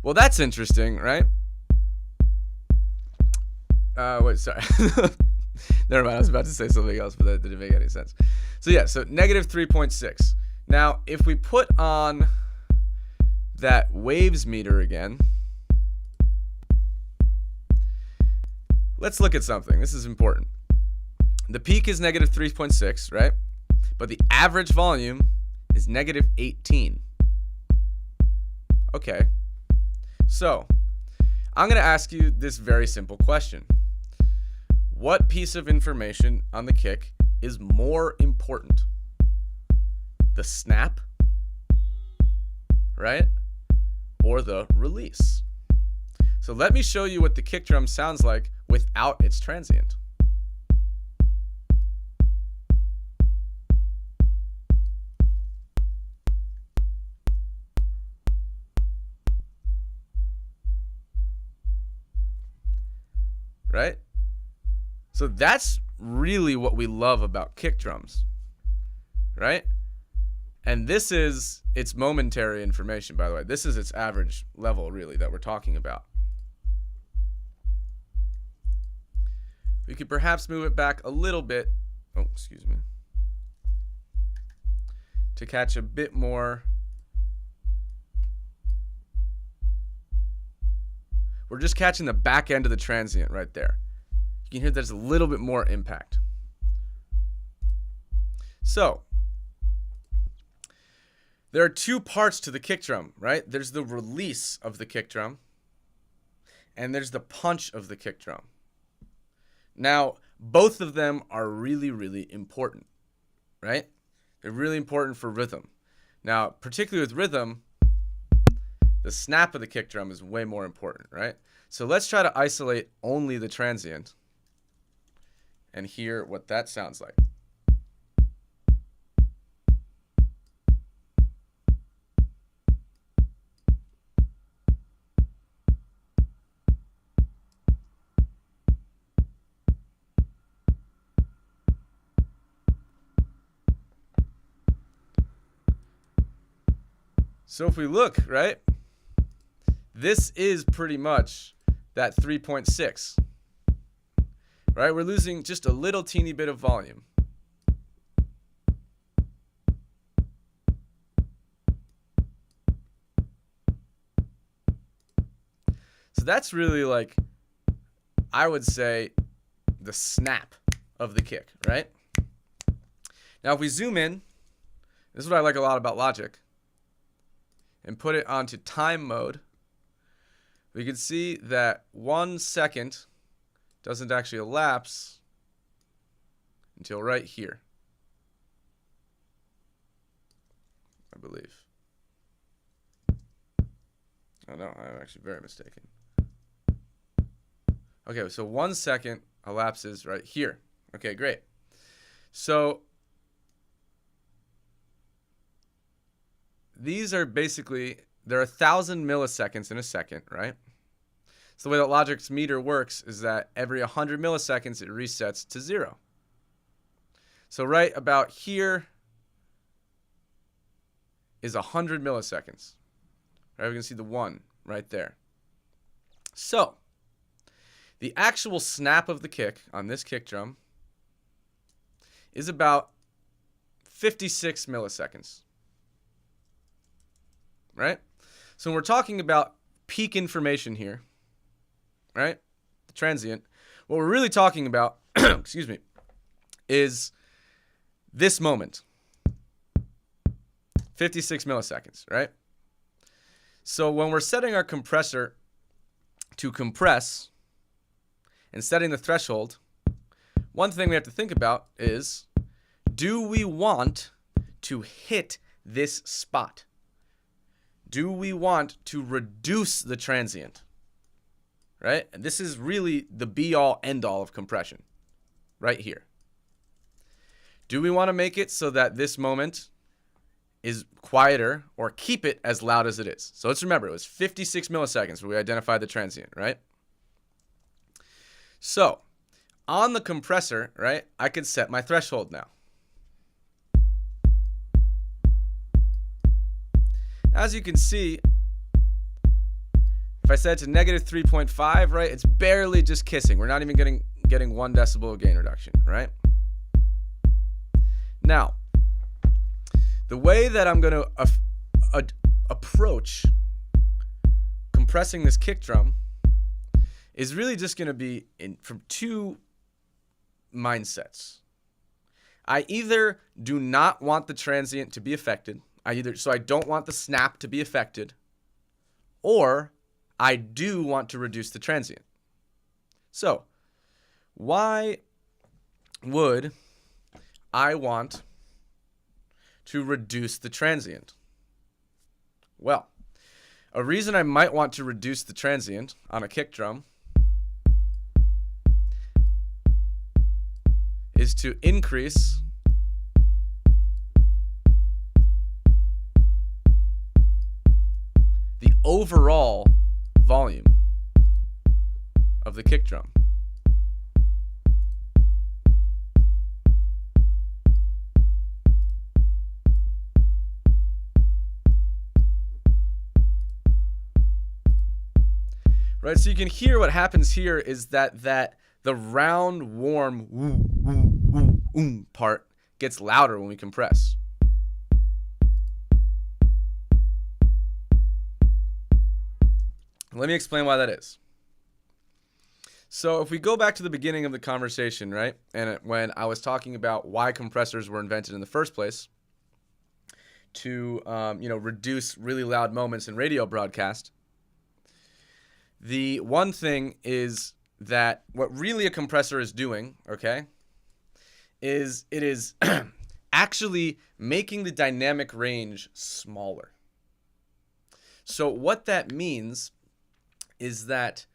Well, that's interesting, right? Wait, sorry. Never mind, I was about to say something else, but that didn't make any sense. So yeah, so -3.6. Now, if we put on that waves meter again, let's look at something. This is important. The peak is negative 3.6, right? But the average volume is negative 18. Okay. So, I'm going to ask you this very simple question. What piece of information on the kick is more important? The snap, right? Or the release? So let me show you what the kick drum sounds like without its transient. Right? So that's really what we love about kick drums, right? And this is its momentary information, by the way. This is its average level, really, that we're talking about. We could perhaps move it back a little bit. Oh, excuse me. To catch a bit more. We're just catching the back end of the transient right there. You can hear there's a little bit more impact. So, there are two parts to the kick drum, right? There's the release of the kick drum, and there's the punch of the kick drum. Now, both of them are really, really important, right? They're really important for rhythm. Now, particularly with rhythm, the snap of the kick drum is way more important, right? So let's try to isolate only the transient and hear what that sounds like. So if we look, right, this is pretty much that 3.6, right? We're losing just a little teeny bit of volume. So that's really like, I would say, the snap of the kick, right? Now if we zoom in, this is what I like a lot about Logic, and put it onto time mode, we can see that 1 second doesn't actually elapse until right here, I believe. Oh no, I'm actually very mistaken. Okay, so 1 second elapses right here. Okay, great. So these are basically, there are 1,000 milliseconds in a second, right? So the way that Logic's meter works is that every 100 milliseconds it resets to 0. So right about here is 100 milliseconds. Right, we can see the 1 right there. So the actual snap of the kick on this kick drum is about 56 milliseconds. Right? So when we're talking about peak information here, right, the transient, what we're really talking about, excuse me, is this moment, 56 milliseconds, right? So when we're setting our compressor to compress and setting the threshold, one thing we have to think about is, do we want to hit this spot? Do we want to reduce the transient? Right? And this is really the be-all, end-all of compression, right here. Do we want to make it so that this moment is quieter, or keep it as loud as it is? So let's remember, it was 56 milliseconds where we identified the transient, right? So on the compressor, right, I could set my threshold now. As you can see, if I set it to negative 3.5, right, it's barely just kissing. We're not even getting 1 decibel of gain reduction, right? Now, the way that I'm going to approach compressing this kick drum is really just going to be from two mindsets. I either do not want the transient to be affected, so I don't want the snap to be affected, or I do want to reduce the transient. So, why would I want to reduce the transient? Well, a reason I might want to reduce the transient on a kick drum is to increase the overall volume of the kick drum. Right, so you can hear what happens here is that the round, warm woo, woo, woo, woo part gets louder when we compress. Let me explain why that is. So if we go back to the beginning of the conversation, right, and when I was talking about why compressors were invented in the first place, to reduce really loud moments in radio broadcast. The one thing is that what really a compressor is doing, okay, is it is actually making the dynamic range smaller. So what that means is that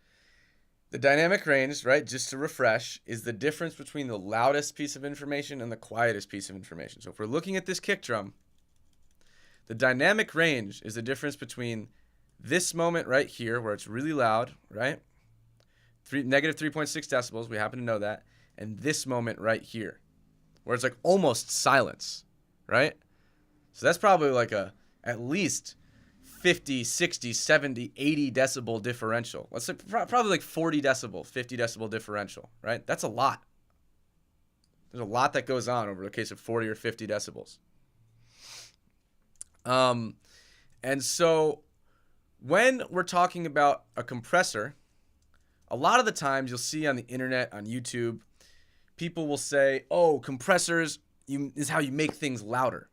the dynamic range, right, just to refresh, is the difference between the loudest piece of information and the quietest piece of information. So if we're looking at this kick drum, the dynamic range is the difference between this moment right here, where it's really loud, right? Negative 3.6 decibels, we happen to know that. And this moment right here, where it's like almost silence, right? So that's probably like at least 50, 60, 70, 80 decibel differential. Let's say probably like 40 decibel, 50 decibel differential, right? That's a lot. There's a lot that goes on over the case of 40 or 50 decibels. And so when we're talking about a compressor, a lot of the times you'll see on the internet, on YouTube, people will say, oh, compressors is how you make things louder.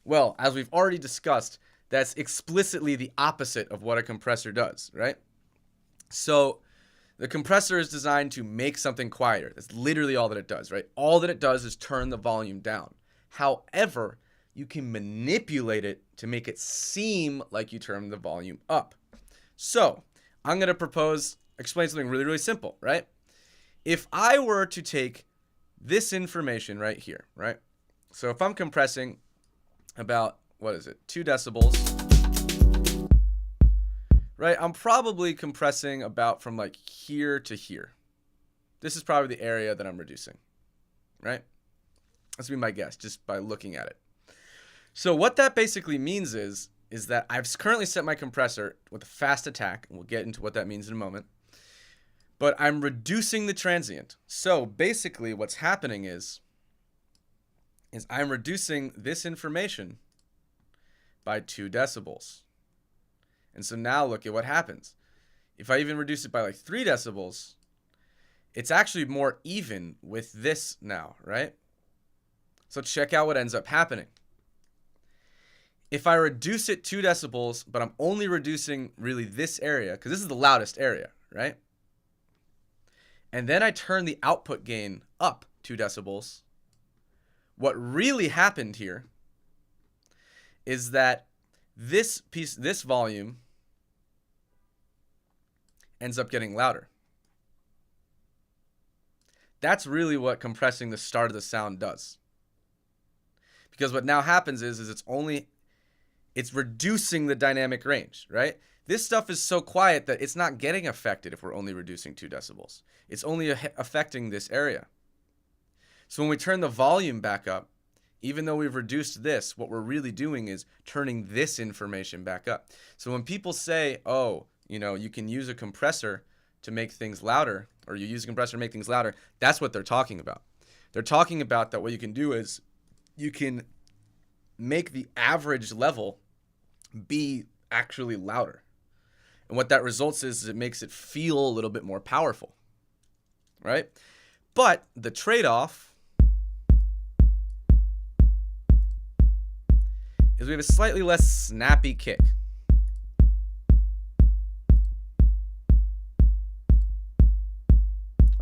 Well, as we've already discussed, that's explicitly the opposite of what a compressor does, right? So the compressor is designed to make something quieter. That's literally all that it does, right? All that it does is turn the volume down. However, you can manipulate it to make it seem like you turn the volume up. So I'm going to explain something really, really simple, right? If I were to take this information right here, right? So if I'm compressing about, 2 decibels, right? I'm probably compressing about from like here to here. This is probably the area that I'm reducing, right? That's be my guess just by looking at it. So what that basically means is that I've currently set my compressor with a fast attack, and we'll get into what that means in a moment, but I'm reducing the transient. So basically what's happening is I'm reducing this information by 2 decibels. And so now look at what happens. If I even reduce it by like 3 decibels, it's actually more even with this now, right? So check out what ends up happening. If I reduce it 2 decibels, but I'm only reducing really this area, because this is the loudest area, right? And then I turn the output gain up 2 decibels, what really happened here is that this volume ends up getting louder. That's really what compressing the start of the sound does. Because what now happens is it's reducing the dynamic range, right? This stuff is so quiet that it's not getting affected if we're only reducing 2 decibels. It's only affecting this area. So when we turn the volume back up, even though we've reduced this, what we're really doing is turning this information back up. So when people say, oh, you can use a compressor to make things louder, or you use a compressor to make things louder, that's what they're talking about. They're talking about that what you can do is you can make the average level be actually louder. And what that results is it makes it feel a little bit more powerful, right? But the trade-off is we have a slightly less snappy kick.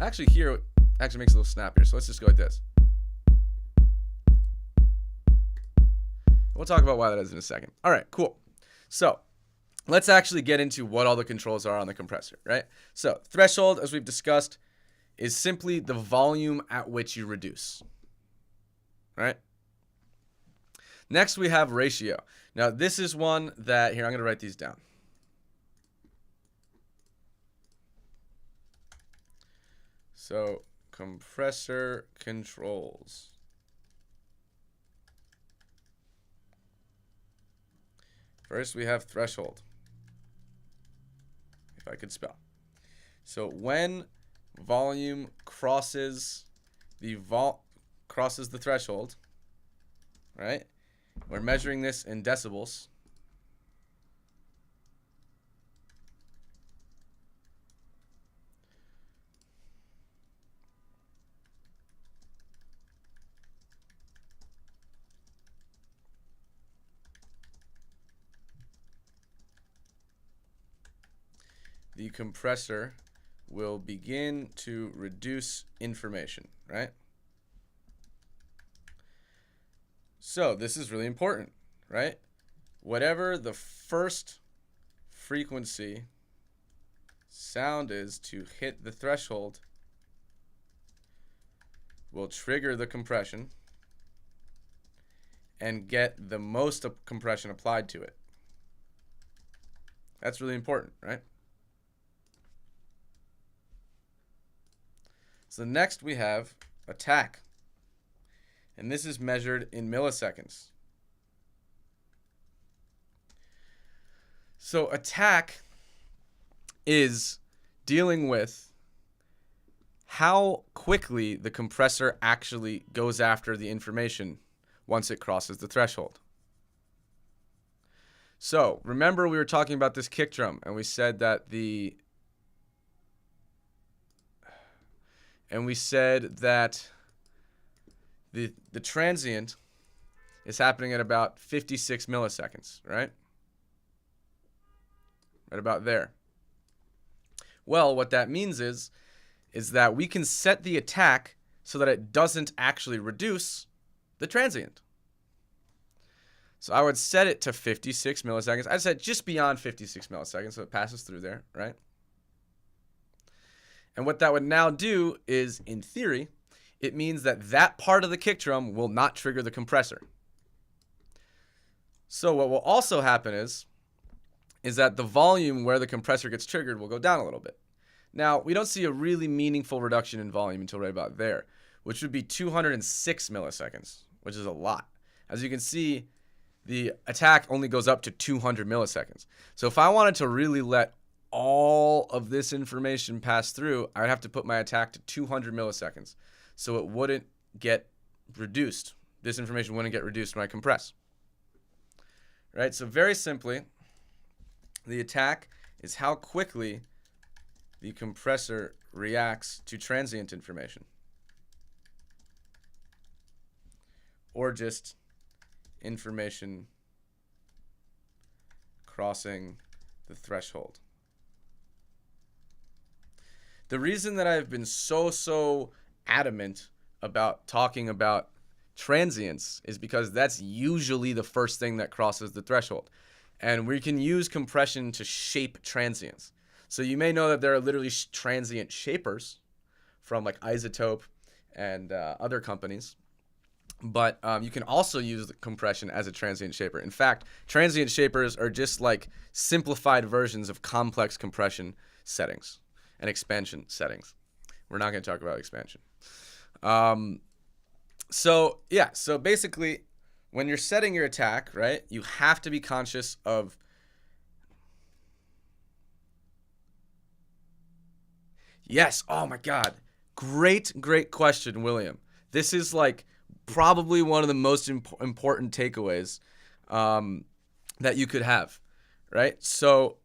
Actually, here it actually makes it a little snappier. So let's just go like this. We'll talk about why that is in a second. All right, cool. So let's actually get into what all the controls are on the compressor, right? So threshold, as we've discussed, is simply the volume at which you reduce, right? Next, we have ratio. Now, this is one that, here, I'm going to write these down. So, compressor controls. First, we have threshold, if I could spell. So, when volume crosses the threshold, right? We're measuring this in decibels. The compressor will begin to reduce information, right? So this is really important, right? Whatever the first frequency sound is to hit the threshold will trigger the compression and get the most compression applied to it. That's really important, right? So next we have attack. And this is measured in milliseconds. So attack is dealing with how quickly the compressor actually goes after the information once it crosses the threshold. So remember, we were talking about this kick drum, and we said that the transient is happening at about 56 milliseconds, right? Right about there. Well, what that means is that we can set the attack so that it doesn't actually reduce the transient. So I would set it to 56 milliseconds. I'd set just beyond 56 milliseconds so it passes through there, right? And what that would now do is, in theory, it means that that part of the kick drum will not trigger the compressor. So what will also happen is that the volume where the compressor gets triggered will go down a little bit. Now, we don't see a really meaningful reduction in volume until right about there, which would be 206 milliseconds, which is a lot. As you can see, the attack only goes up to 200 milliseconds. So if I wanted to really let all of this information pass through, I would have to put my attack to 200 milliseconds. So it wouldn't get reduced. This information wouldn't get reduced when I compress. Right? So very simply, the attack is how quickly the compressor reacts to transient information. Or just information crossing the threshold. The reason that I've been so adamant about talking about transients is because that's usually the first thing that crosses the threshold. And we can use compression to shape transients. So you may know that there are literally transient shapers from like Isotope and other companies. But you can also use the compression as a transient shaper. In fact, transient shapers are just like simplified versions of complex compression settings and expansion settings. We're not going to talk about expansion. So basically, when you're setting your attack, right, you have to be conscious of yes. Oh my God. Great question, William. This is like probably one of the most important takeaways that you could have, right? So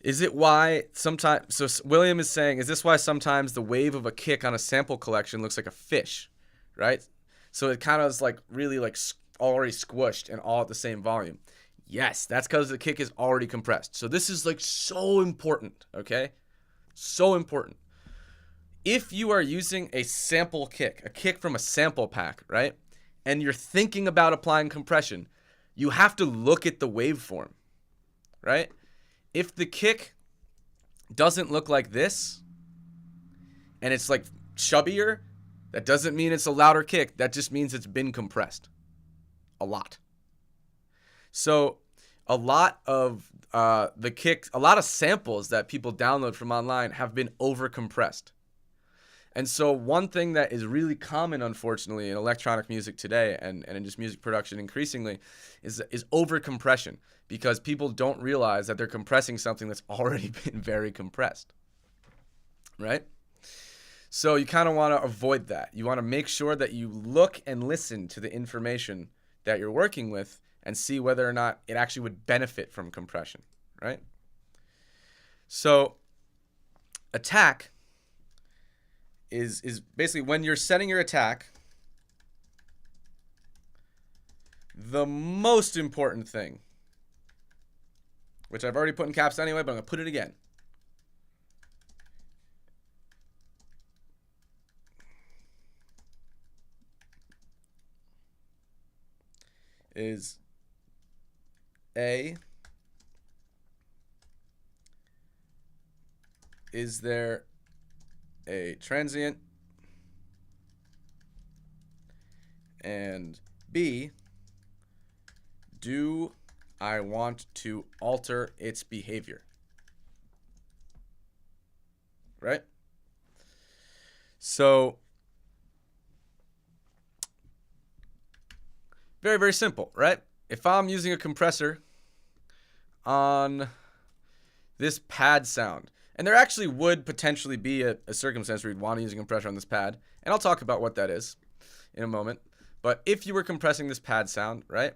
Is it why sometimes, so William is saying, is this why sometimes the wave of a kick on a sample collection looks like a fish, right? So it kind of is like really like already squished and all at the same volume. Yes, that's because the kick is already compressed. So this is like so important, okay? So important. If you are using a sample kick, a kick from a sample pack, right? And you're thinking about applying compression, you have to look at the waveform, right? If the kick doesn't look like this, and it's like chubbier, that doesn't mean it's a louder kick. That just means it's been compressed a lot. So a lot of the kicks, a lot of samples that people download from online have been over compressed. And so one thing that is really common, unfortunately, in electronic music today and in just music production increasingly is over compression, because people don't realize that they're compressing something that's already been very compressed, right? So you kind of want to avoid that. You want to make sure that you look and listen to the information that you're working with and see whether or not it actually would benefit from compression, right? So attack is basically when you're setting your attack, the most important thing, which I've already put in caps anyway, but I'm going to put it again, is A, is there a transient, and B, do I want to alter its behavior? Right? So very, very simple, right? If I'm using a compressor on this pad sound, and there actually would potentially be a circumstance where you'd want to use a compressor on this pad, and I'll talk about what that is in a moment. But if you were compressing this pad sound, right?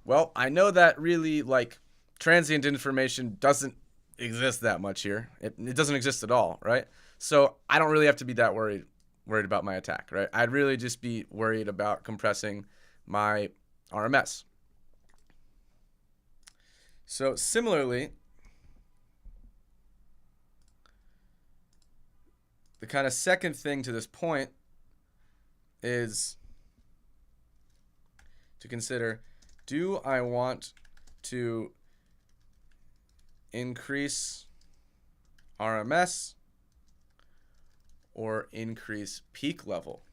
Well, I know that really like transient information doesn't exist that much here. It doesn't exist at all, right? So I don't really have to be that worried about my attack, right? I'd really just be worried about compressing my RMS. So similarly, the kind of second thing to this point is to consider, do I want to increase RMS or increase peak level?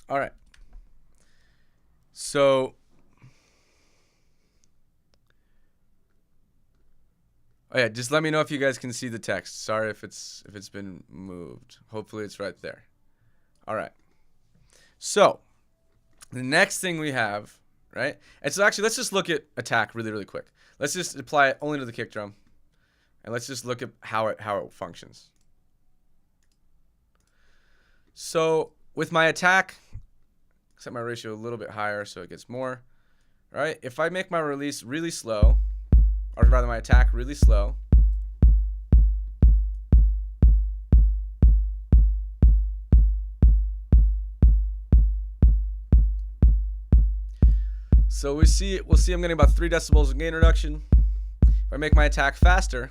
All right. So, oh yeah, just let me know if you guys can see the text. Sorry if it's been moved. Hopefully it's right there. All right. So, the next thing we have, right? And so actually, let's just look at attack really, really quick. Let's just apply it only to the kick drum, and let's just look at how it functions. So, with my attack, set my ratio a little bit higher so it gets more. All right, if I make my release really slow, or rather my attack really slow, so we'll see I'm getting about 3 decibels of gain reduction. If I make my attack faster,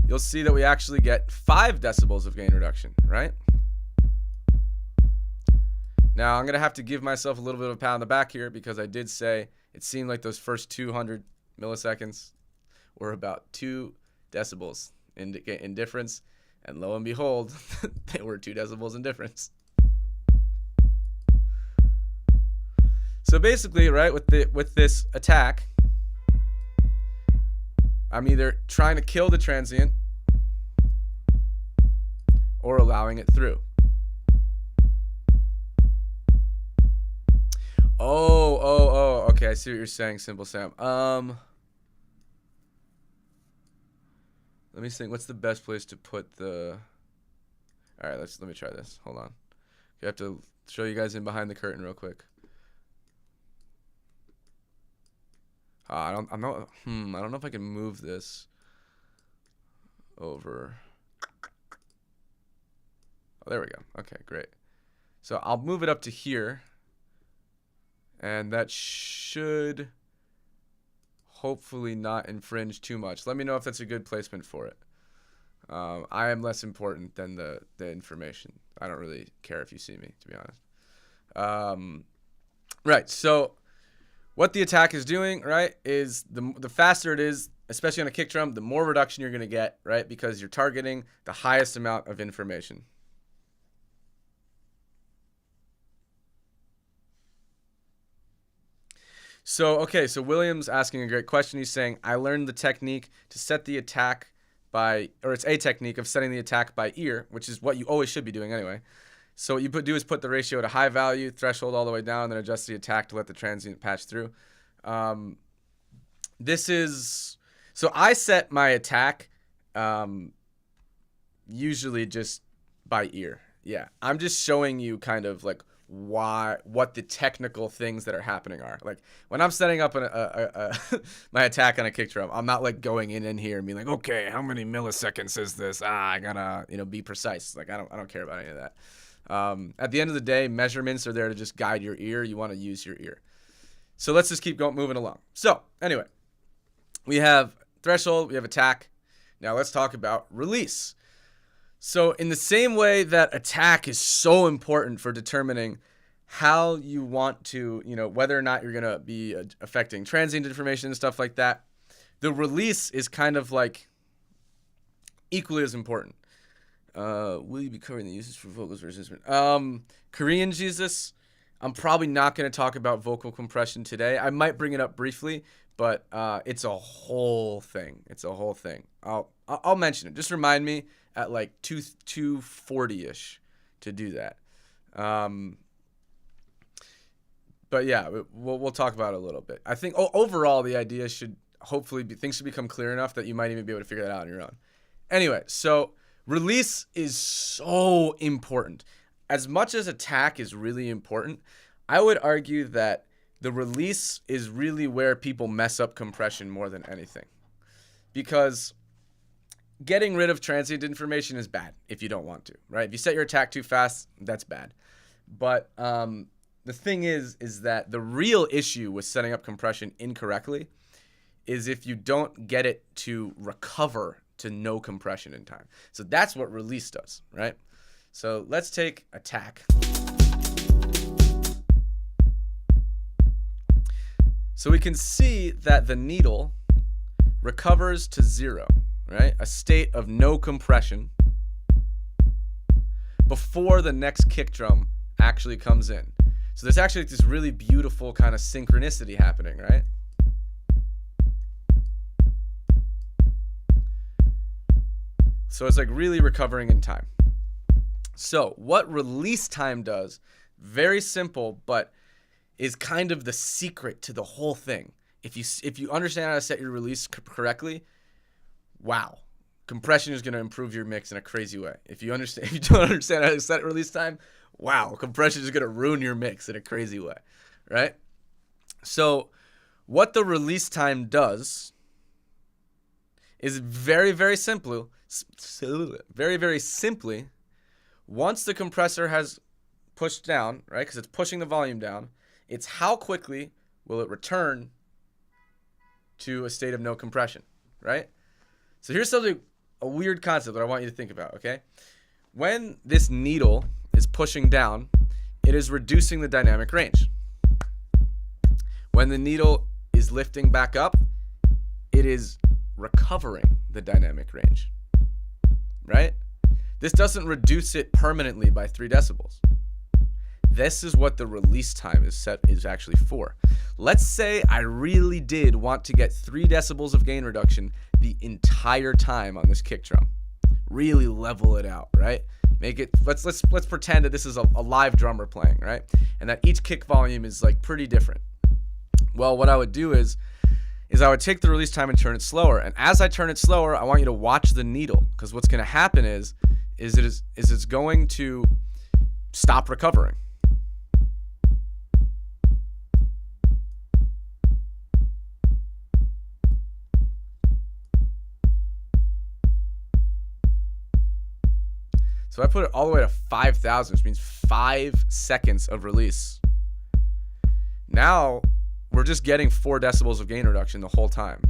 you'll see that we actually get 5 decibels of gain reduction, right? Now, I'm going to have to give myself a little bit of a pat on the back here because I did say it seemed like those first 200 milliseconds were about 2 decibels in difference. And lo and behold, they were 2 decibels in difference. So basically, right, with this attack, I'm either trying to kill the transient or allowing it through. Oh. Okay, I see what you're saying, Simple Sam. Let me think. What's the best place to put the? All right, let me try this. Hold on. You have to show you guys in behind the curtain real quick. I don't know if I can move this over. Oh, there we go. Okay, great. So I'll move it up to here, and that should hopefully not infringe too much. Let me know if that's a good placement for it. I am less important than the information. I don't really care if you see me, to be honest. Right, so what the attack is doing, right, is the faster it is, especially on a kick drum, the more reduction you're going to get, right, because you're targeting the highest amount of information. So, okay, so William's asking a great question. He's saying, I learned the technique to set the attack by, or it's a technique of setting the attack by ear, which is what you always should be doing anyway. So what you do is put the ratio to high value, threshold all the way down, and then adjust the attack to let the transient patch through. So I set my attack usually just by ear. Yeah, I'm just showing you kind of like what the technical things that are happening are. Like when I'm setting up my attack on a kick drum, I'm not like going in here and being like, okay, how many milliseconds is this? I gotta be precise. Like I don't care about any of that. At the end of the day, measurements are there to just guide your ear. You want to use your ear. So let's just keep moving along. So anyway, we have threshold, we have attack. Now let's talk about release. So in the same way that attack is so important for determining how you want to, whether or not you're going to be affecting transient information and stuff like that, the release is kind of like equally as important. Will you be covering the uses for vocals versus Korean Jesus? I'm probably not going to talk about vocal compression today. I might bring it up briefly, but it's a whole thing. I'll mention it. Just remind me at like 240-ish to do that. But yeah, we'll talk about it a little bit. I think overall the idea should hopefully things should become clear enough that you might even be able to figure that out on your own. Anyway, so release is so important. As much as attack is really important, I would argue that the release is really where people mess up compression more than anything. Because getting rid of transient information is bad if you don't want to, right? If you set your attack too fast, that's bad. But the thing is that the real issue with setting up compression incorrectly is if you don't get it to recover to no compression in time. So that's what release does, right? So let's take attack. So we can see that the needle recovers to 0, right? A state of no compression before the next kick drum actually comes in. So there's actually this really beautiful kind of synchronicity happening, right? So it's like really recovering in time. So what release time does, very simple, but is kind of the secret to the whole thing. If you understand how to set your release correctly, wow, compression is going to improve your mix in a crazy way. If you don't understand how to set release time, wow, compression is going to ruin your mix in a crazy way, right? So what the release time does is very, very simply, once the compressor has pushed down, right, because it's pushing the volume down, it's how quickly will it return to a state of no compression, right? So here's a weird concept that I want you to think about, okay? When this needle is pushing down, it is reducing the dynamic range. When the needle is lifting back up, it is recovering the dynamic range, right? This doesn't reduce it permanently by 3 decibels. This is what the release time is actually for. Let's say I really did want to get 3 decibels of gain reduction the entire time on this kick drum. Really level it out, right? Make it, let's pretend that this is a live drummer playing, right? And that each kick volume is like pretty different. Well, what I would do is I would take the release time and turn it slower. And as I turn it slower, I want you to watch the needle, because what's going to happen is it's going to stop recovering. So I put it all the way to 5,000, which means 5 seconds of release. Now we're just getting 4 decibels of gain reduction the whole time.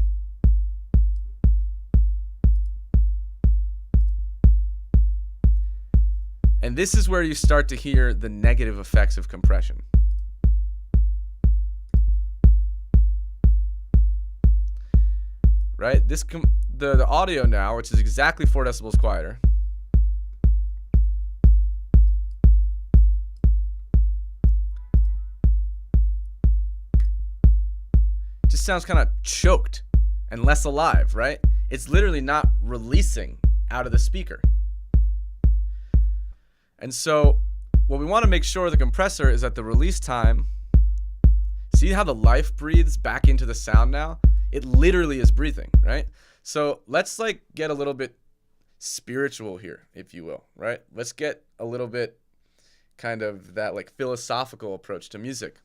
And this is where you start to hear the negative effects of compression. Right? The audio now, which is exactly 4 decibels quieter, just sounds kind of choked and less alive, right? It's literally not releasing out of the speaker. And so what we want to make sure of the compressor is that the release time, see how the life breathes back into the sound now? It literally is breathing, right? So let's like get a little bit spiritual here, if you will, right? Let's get a little bit kind of that like philosophical approach to music.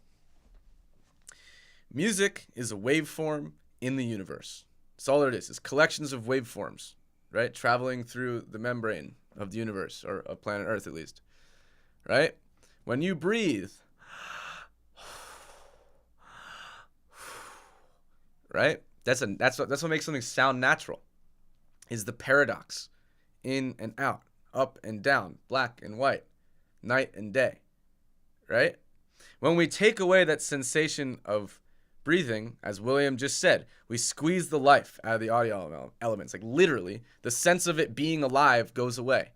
Music is a waveform in the universe. That's all it is. It's collections of waveforms, right? Traveling through the membrane of the universe, or of planet Earth at least, right? When you breathe, right? That's what makes something sound natural, is the paradox. In and out, up and down, black and white, night and day, right? When we take away that sensation of breathing, as William just said, we squeeze the life out of the audio elements. Like literally, the sense of it being alive goes away.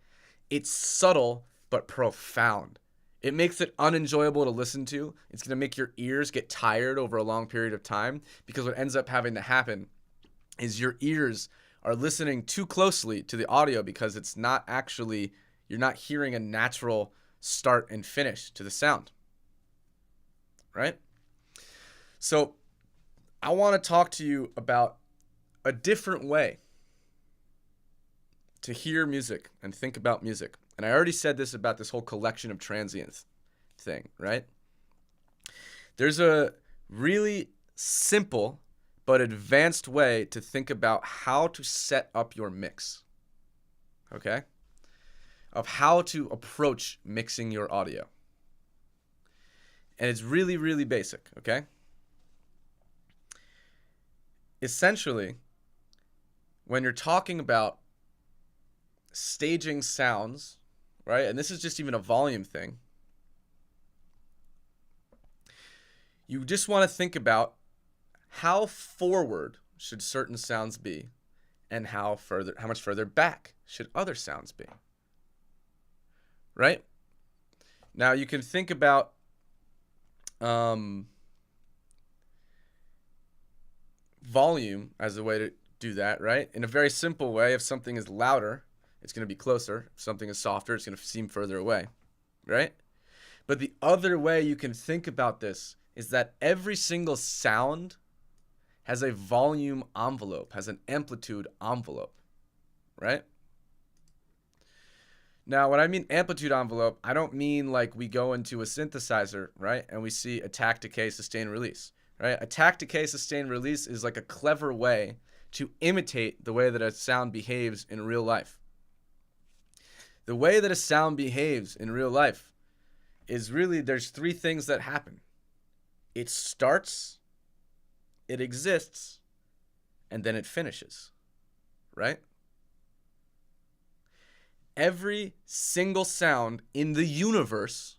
It's subtle but profound. It makes it unenjoyable to listen to. It's going to make your ears get tired over a long period of time, because what ends up having to happen is your ears are listening too closely to the audio, because it's not actually, you're not hearing a natural start and finish to the sound, right? So I want to talk to you about a different way to hear music and think about music. And I already said this about this whole collection of transients thing, right? There's a really simple but advanced way to think about how to set up your mix, okay? Of how to approach mixing your audio. And it's really, really basic, okay? Essentially, when you're talking about staging sounds, right? And this is just even a volume thing. You just want to think about how forward should certain sounds be, and how much further back should other sounds be, right? Now you can think about volume as a way to do that, right? In a very simple way, if something is louder, it's going to be closer. If something is softer, it's going to seem further away, right? But the other way you can think about this is that every single sound has a volume envelope, has an amplitude envelope, right? Now, when I mean amplitude envelope, I don't mean like we go into a synthesizer, right, and we see attack, decay, sustain, release, right? Attack, decay, sustain, release is like a clever way to imitate the way that a sound behaves in real life. The way that a sound behaves in real life is really, there's 3 things that happen. It starts, it exists, and then it finishes, right? Every single sound in the universe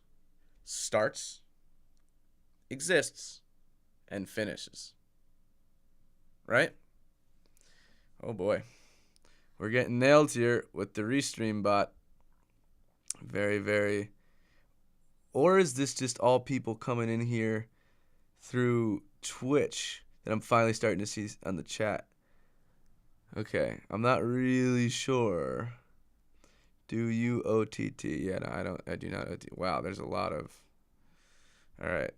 starts, exists, and finishes, right? Oh boy, we're getting nailed here with the Restream bot. Very, very. Or is this just all people coming in here through Twitch that I'm finally starting to see on the chat? Okay, I'm not really sure. Do you OTT? Yeah, no, I don't. I do not OTT. Wow, there's a lot of. All right.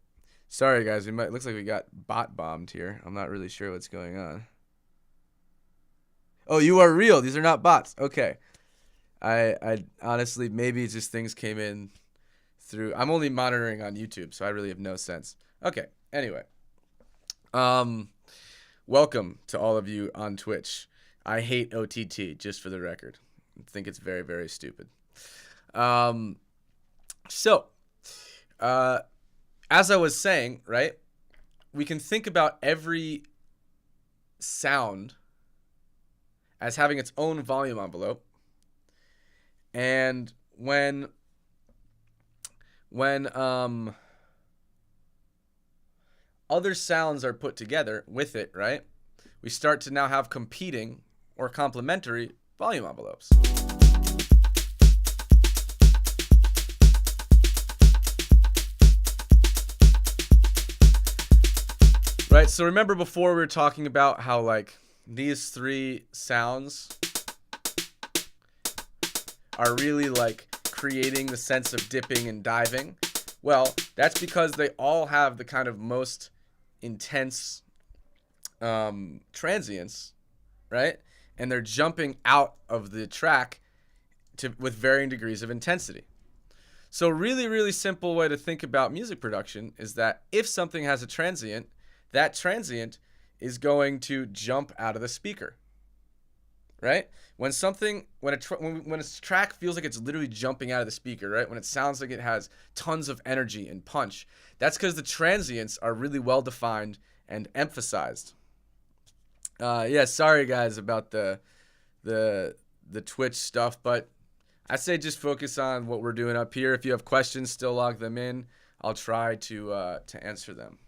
Sorry, guys. Looks like we got bot bombed here. I'm not really sure what's going on. Oh, you are real. These are not bots. Okay. I honestly, maybe it's just things came in through. I'm only monitoring on YouTube, so I really have no sense. Okay. Anyway. Welcome to all of you on Twitch. I hate OTT, just for the record. I think it's very, very stupid. So, as I was saying, right, we can think about every sound as having its own volume envelope. And when other sounds are put together with it, right, we start to now have competing or complementary volume envelopes. Right, so remember before we were talking about how like these three sounds are really like creating the sense of dipping and diving? Well, that's because they all have the kind of most intense transients, right? And they're jumping out of the track with varying degrees of intensity. So really, really simple way to think about music production is that if something has a transient, that transient is going to jump out of the speaker, right? When a track feels like it's literally jumping out of the speaker, right? When it sounds like it has tons of energy and punch, that's because the transients are really well defined and emphasized. Yeah, sorry guys about the Twitch stuff, but I say just focus on what we're doing up here. If you have questions, still log them in. I'll try to answer them.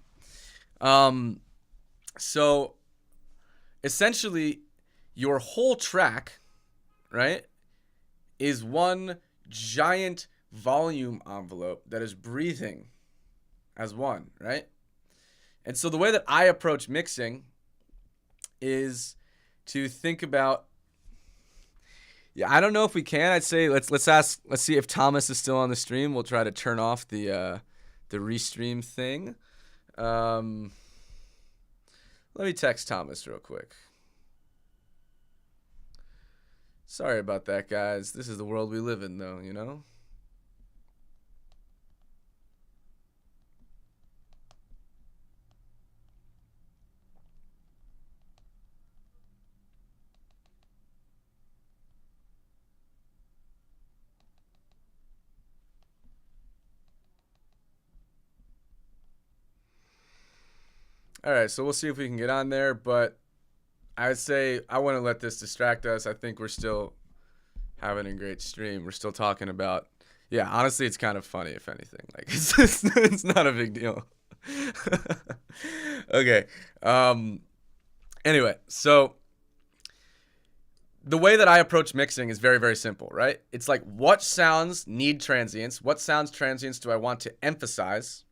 So essentially your whole track, right, is one giant volume envelope that is breathing as one, right? And so the way that I approach mixing is to think about, yeah, I don't know if we can. I'd say let's see if Thomas is still on the stream. We'll try to turn off the restream thing. Let me text Thomas real quick. Sorry about that, guys. This is the world we live in, though, you know? All right, so we'll see if we can get on there, but I would say I want to let this distract us. I think we're still having a great stream. We're still talking about, yeah, honestly, it's kind of funny, if anything. Like, it's not a big deal. Okay. Anyway, so the way that I approach mixing is very, very simple, right? It's like, what sounds need transients? What sounds transients do I want to emphasize?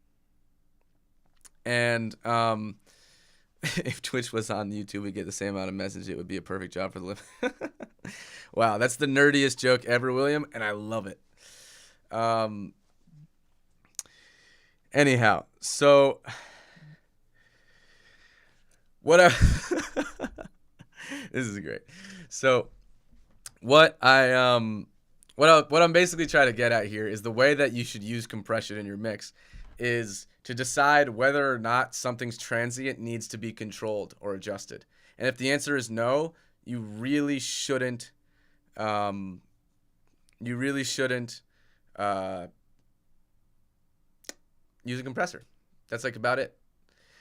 And if Twitch was on YouTube, we'd get the same amount of message. It would be a perfect job for the living. Wow, that's the nerdiest joke ever, William, and I love it. Anyhow, so what this is great. So what I'm basically trying to get at here is the way that you should use compression in your mix is to decide whether or not something's transient needs to be controlled or adjusted. And if the answer is no, you really shouldn't use a compressor. That's like about it.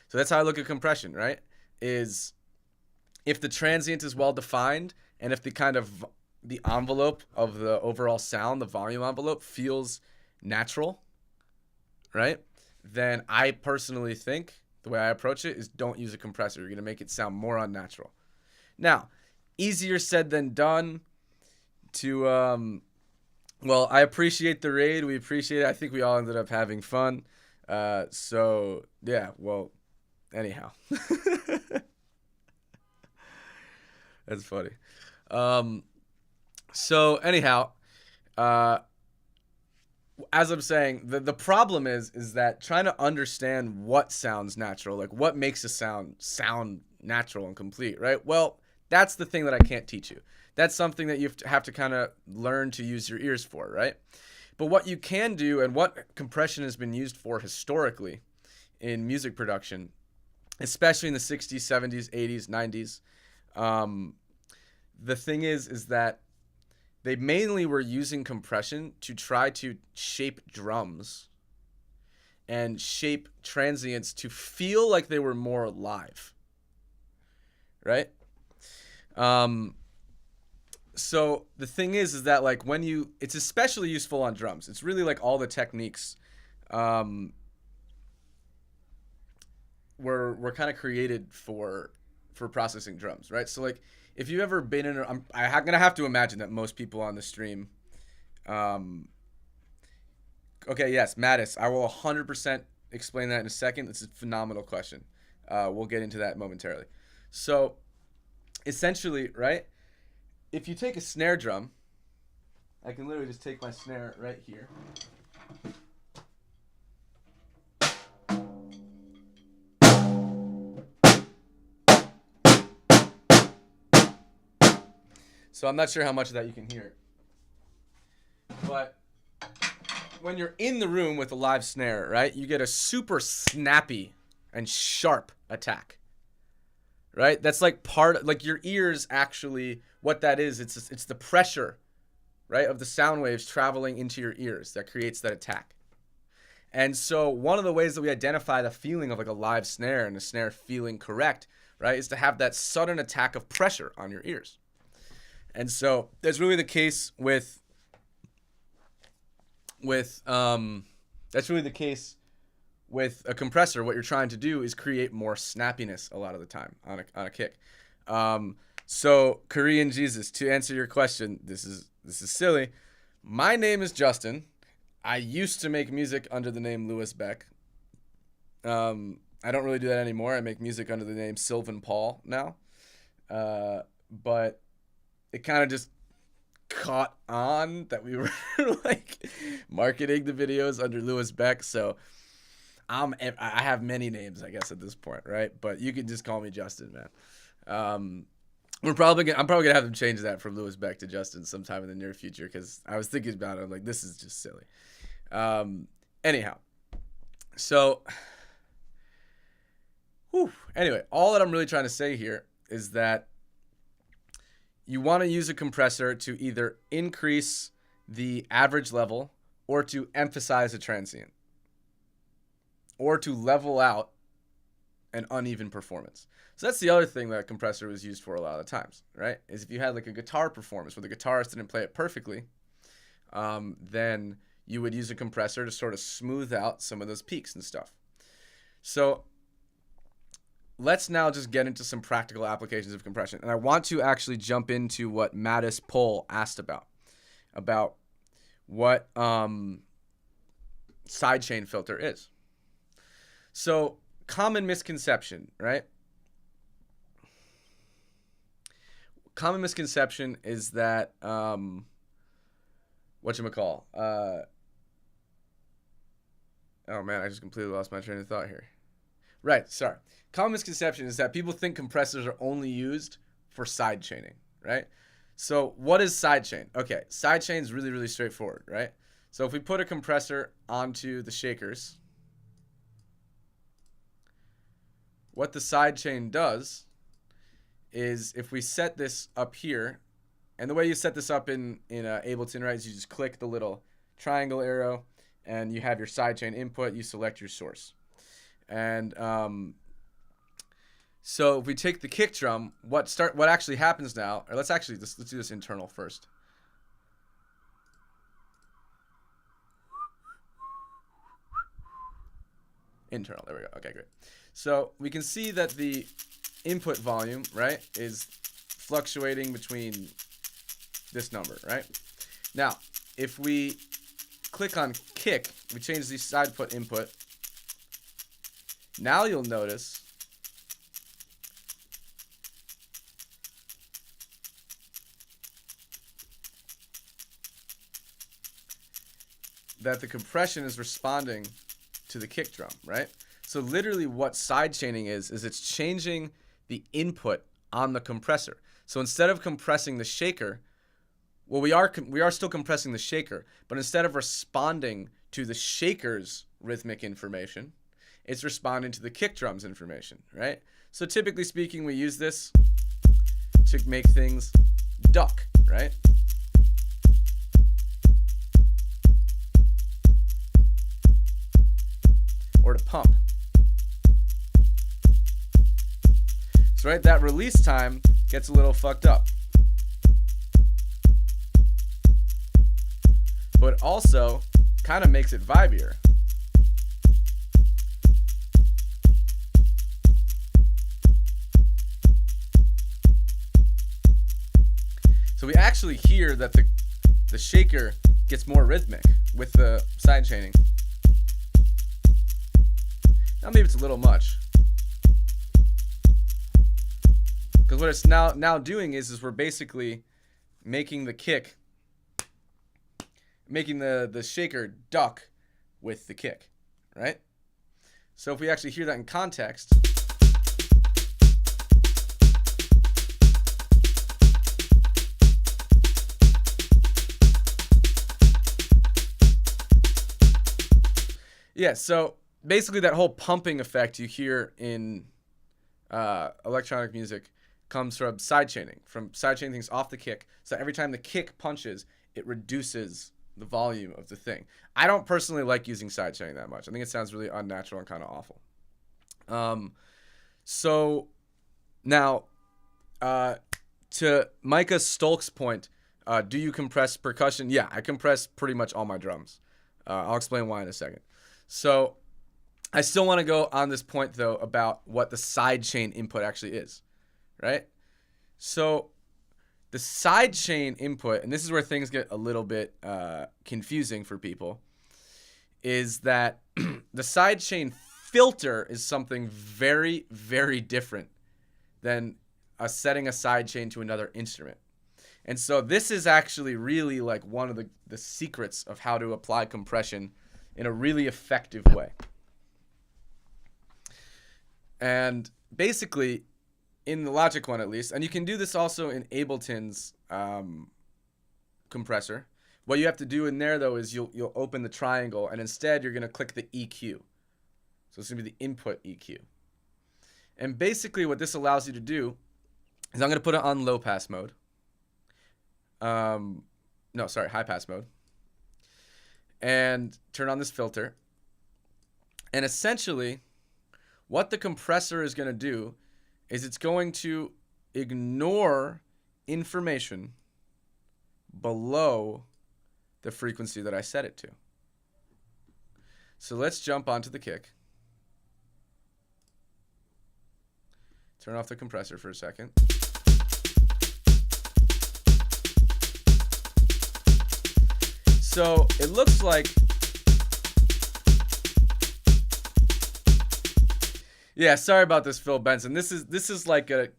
So that's how I look at compression, right? Is if the transient is well defined and if the kind of the envelope of the overall sound, the volume envelope feels natural, right? Then I personally think the way I approach it is don't use a compressor. You're going to make it sound more unnatural. Now, easier said than done to, well, I appreciate the raid. We appreciate it. I think we all ended up having fun. So, yeah, well, anyhow. That's funny. So, anyhow, Uh, as I'm saying, the problem is that trying to understand what sounds natural, like what makes a sound natural and complete, right? Well, that's the thing that I can't teach you. That's something that you have to kind of learn to use your ears for, right? But what you can do, and what compression has been used for historically in music production, especially in the 60s, 70s, 80s, 90s, the thing is that they mainly were using compression to try to shape drums and shape transients to feel like they were more alive, right? So the thing is that like when it's especially useful on drums. It's really like all the techniques were kind of created for processing drums, right? So like if you've ever been in, I'm gonna have to imagine that most people on the stream, okay, yes, Mattis, I will 100% explain that in a second. It's a phenomenal question. We'll get into that momentarily. So essentially, right, if you take a snare drum, I can literally just take my snare right here. So I'm not sure how much of that you can hear. But when you're in the room with a live snare, right, you get a super snappy and sharp attack. Right? That's like like your ears actually, what that is, it's the pressure, right, of the sound waves traveling into your ears that creates that attack. And so one of the ways that we identify the feeling of like a live snare and a snare feeling correct, right, is to have that sudden attack of pressure on your ears. And so that's really the case with a compressor. What you're trying to do is create more snappiness a lot of the time on a kick. So Korean Jesus, to answer your question, this is silly. My name is Justin. I used to make music under the name Lewis Beck. I don't really do that anymore. I make music under the name Sylvan Paul now. But it kind of just caught on that we were like marketing the videos under Lewis Beck. So I have many names, I guess, at this point, right? But you can just call me Justin, man. I'm probably gonna have them change that from Lewis Beck to Justin sometime in the near future, because I was thinking about it. I'm like, this is just silly. Anyhow, so anyway, all that I'm really trying to say here is that you want to use a compressor to either increase the average level or to emphasize a transient or to level out an uneven performance. So that's the other thing that a compressor was used for a lot of times, right? Is if you had like a guitar performance where the guitarist didn't play it perfectly, then you would use a compressor to sort of smooth out some of those peaks and stuff. So let's now just get into some practical applications of compression. And I want to actually jump into what Mattis Poll asked about what sidechain filter is. So common misconception, right? Common misconception is that, whatchamacall? Oh man, I just completely lost my train of thought here. Right, sorry. Common misconception is that people think compressors are only used for side chaining, right? So what is sidechain? Okay, sidechain is really, really straightforward, right? So if we put a compressor onto the shakers, what the sidechain does is if we set this up here, and the way you set this up in Ableton, right, is you just click the little triangle arrow and you have your sidechain input, you select your source. And so if we take the kick drum, what actually happens now, or let's do this internal first. Internal, there we go. Okay, great. So we can see that the input volume, right, is fluctuating between this number, right? Now, if we click on kick, we change the side input. Now you'll notice that the compression is responding to the kick drum, right? So literally what sidechaining is it's changing the input on the compressor. So instead of compressing the shaker, well, we are still compressing the shaker, but instead of responding to the shaker's rhythmic information, it's responding to the kick drum's information, right? So typically speaking, we use this to make things duck, right? Or to pump. So right, that release time gets a little fucked up. But also kind of makes it vibier. So we actually hear that the shaker gets more rhythmic with the side chaining. Now maybe it's a little much. Because what it's now doing is we're basically making the kick, making the shaker duck with the kick, right? So if we actually hear that in context, yeah, so basically that whole pumping effect you hear in electronic music comes from sidechaining, things off the kick. So every time the kick punches, it reduces the volume of the thing. I don't personally like using sidechaining that much. I think it sounds really unnatural and kind of awful. So now, to Micah Stolk's point, do you compress percussion? Yeah, I compress pretty much all my drums. I'll explain why in a second. So I still want to go on this point, though, about what the sidechain input actually is, right? So the sidechain input, and this is where things get a little bit confusing for people, is that the sidechain filter is something very, very different than setting a sidechain to another instrument. And so this is actually really like one of the secrets of how to apply compression in a really effective way. And basically, in the Logic one at least, and you can do this also in Ableton's compressor. What you have to do in there, though, is you'll open the triangle, and instead you're going to click the EQ. So it's going to be the input EQ. And basically what this allows you to do is I'm going to put it on low pass mode. High pass mode. And turn on this filter. And essentially, what the compressor is going to do is it's going to ignore information below the frequency that I set it to. So let's jump onto the kick. Turn off the compressor for a second. So it looks like, yeah, sorry about this, Phil Benson. This is like a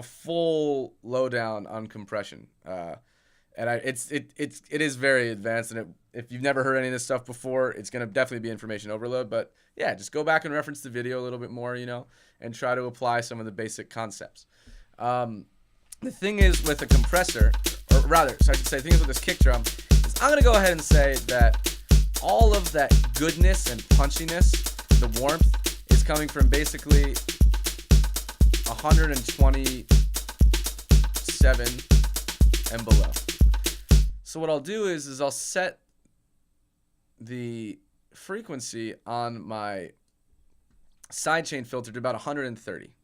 full lowdown on compression, and it is very advanced. And if you've never heard any of this stuff before, it's gonna definitely be information overload. But yeah, just go back and reference the video a little bit more, and try to apply some of the basic concepts. The thing is with a compressor, or rather, so I should say, the thing is with this kick drum. I'm going to go ahead and say that all of that goodness and punchiness, the warmth, is coming from basically 127 and below. So what I'll do is I'll set the frequency on my sidechain filter to about 130.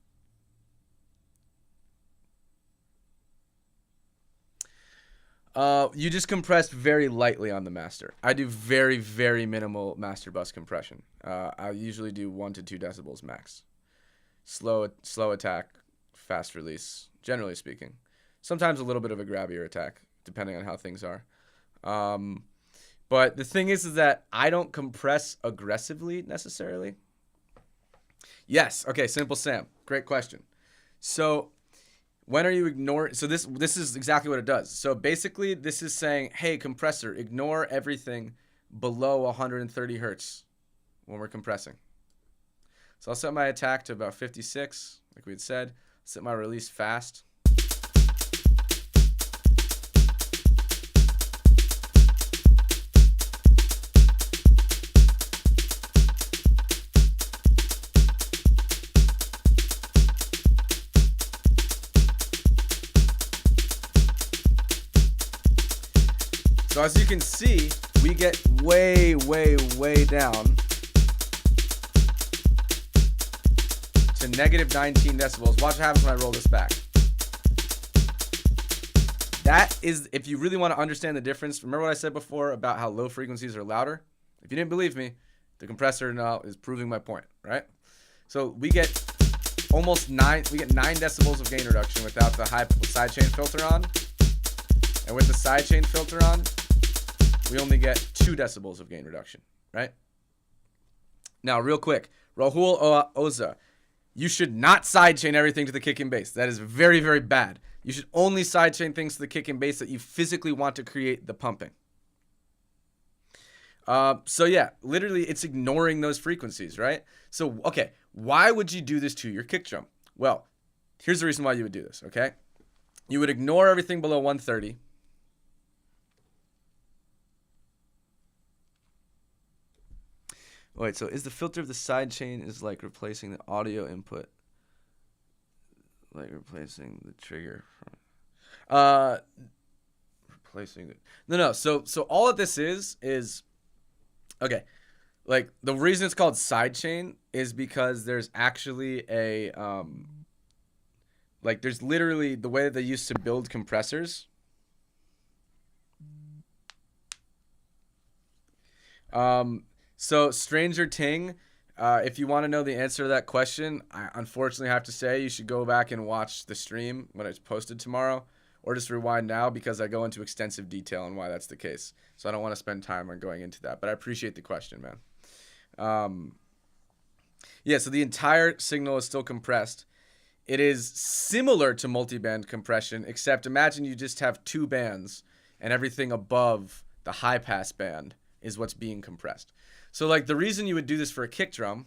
You just compress very lightly on the master. I do very, very minimal master bus compression. I usually do 1 to 2 decibels max. Slow attack, fast release, generally speaking. Sometimes a little bit of a grabbier attack, depending on how things are. But the thing is that I don't compress aggressively necessarily. Yes. Okay, Simple Sam. Great question. So when are you ignoring? So this is exactly what it does. So basically, this is saying, hey, compressor, ignore everything below 130 hertz when we're compressing. So I'll set my attack to about 56, like we had said. Set my release fast. So as you can see, we get way, way, way down to negative 19 decibels. Watch what happens when I roll this back. That is, if you really want to understand the difference, remember what I said before about how low frequencies are louder? If you didn't believe me, the compressor now is proving my point, right? So we get almost 9 decibels of gain reduction without the high sidechain filter on. And with the sidechain filter on, we only get 2 decibels of gain reduction, right? Now, real quick, Rahul Oza, you should not sidechain everything to the kick and bass. That is very, very bad. You should only sidechain things to the kick and bass that you physically want to create the pumping. So yeah, literally it's ignoring those frequencies, right? So, okay, why would you do this to your kick drum? Well, here's the reason why you would do this, okay? You would ignore everything below 130. Wait, so is the filter of the sidechain is like replacing the audio input? Like replacing the trigger from replacing it. No. So all of this is okay. Like the reason it's called sidechain is because there's actually a like there's literally the way that they used to build compressors. So Stranger Ting, if you want to know the answer to that question, I unfortunately have to say you should go back and watch the stream when it's posted tomorrow, or just rewind now because I go into extensive detail on why that's the case. So I don't want to spend time on going into that, but I appreciate the question, man. Yeah, so the entire signal is still compressed. It is similar to multiband compression, except imagine you just have 2 bands and everything above the high pass band is what's being compressed. So like the reason you would do this for a kick drum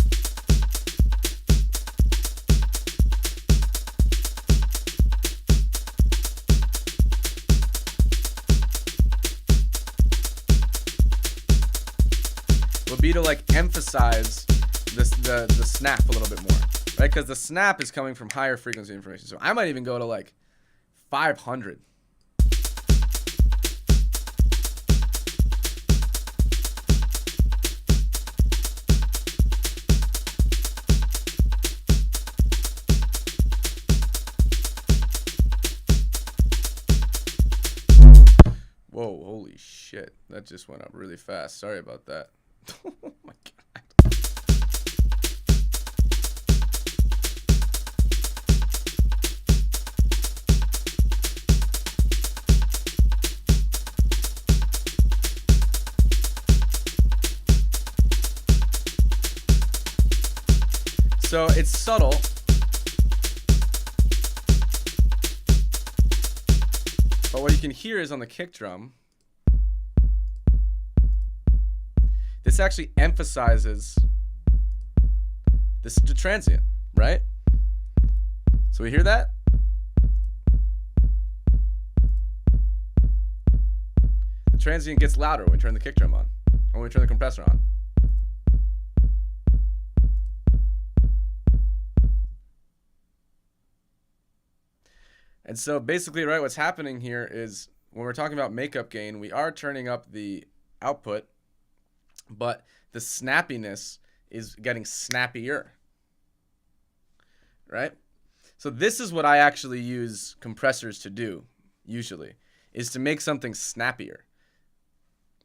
would be to like emphasize the snap a little bit more, right? Because the snap is coming from higher frequency information. So I might even go to like 500. Whoa, holy shit. That just went up really fast. Sorry about that. Oh my God. So it's subtle. But what you can hear is on the kick drum, this actually emphasizes the transient, right? So we hear that? The transient gets louder when we turn the kick drum on, or when we turn the compressor on. And so basically, right, what's happening here is when we're talking about makeup gain, we are turning up the output, but the snappiness is getting snappier, right? So this is what I actually use compressors to do, usually, is to make something snappier.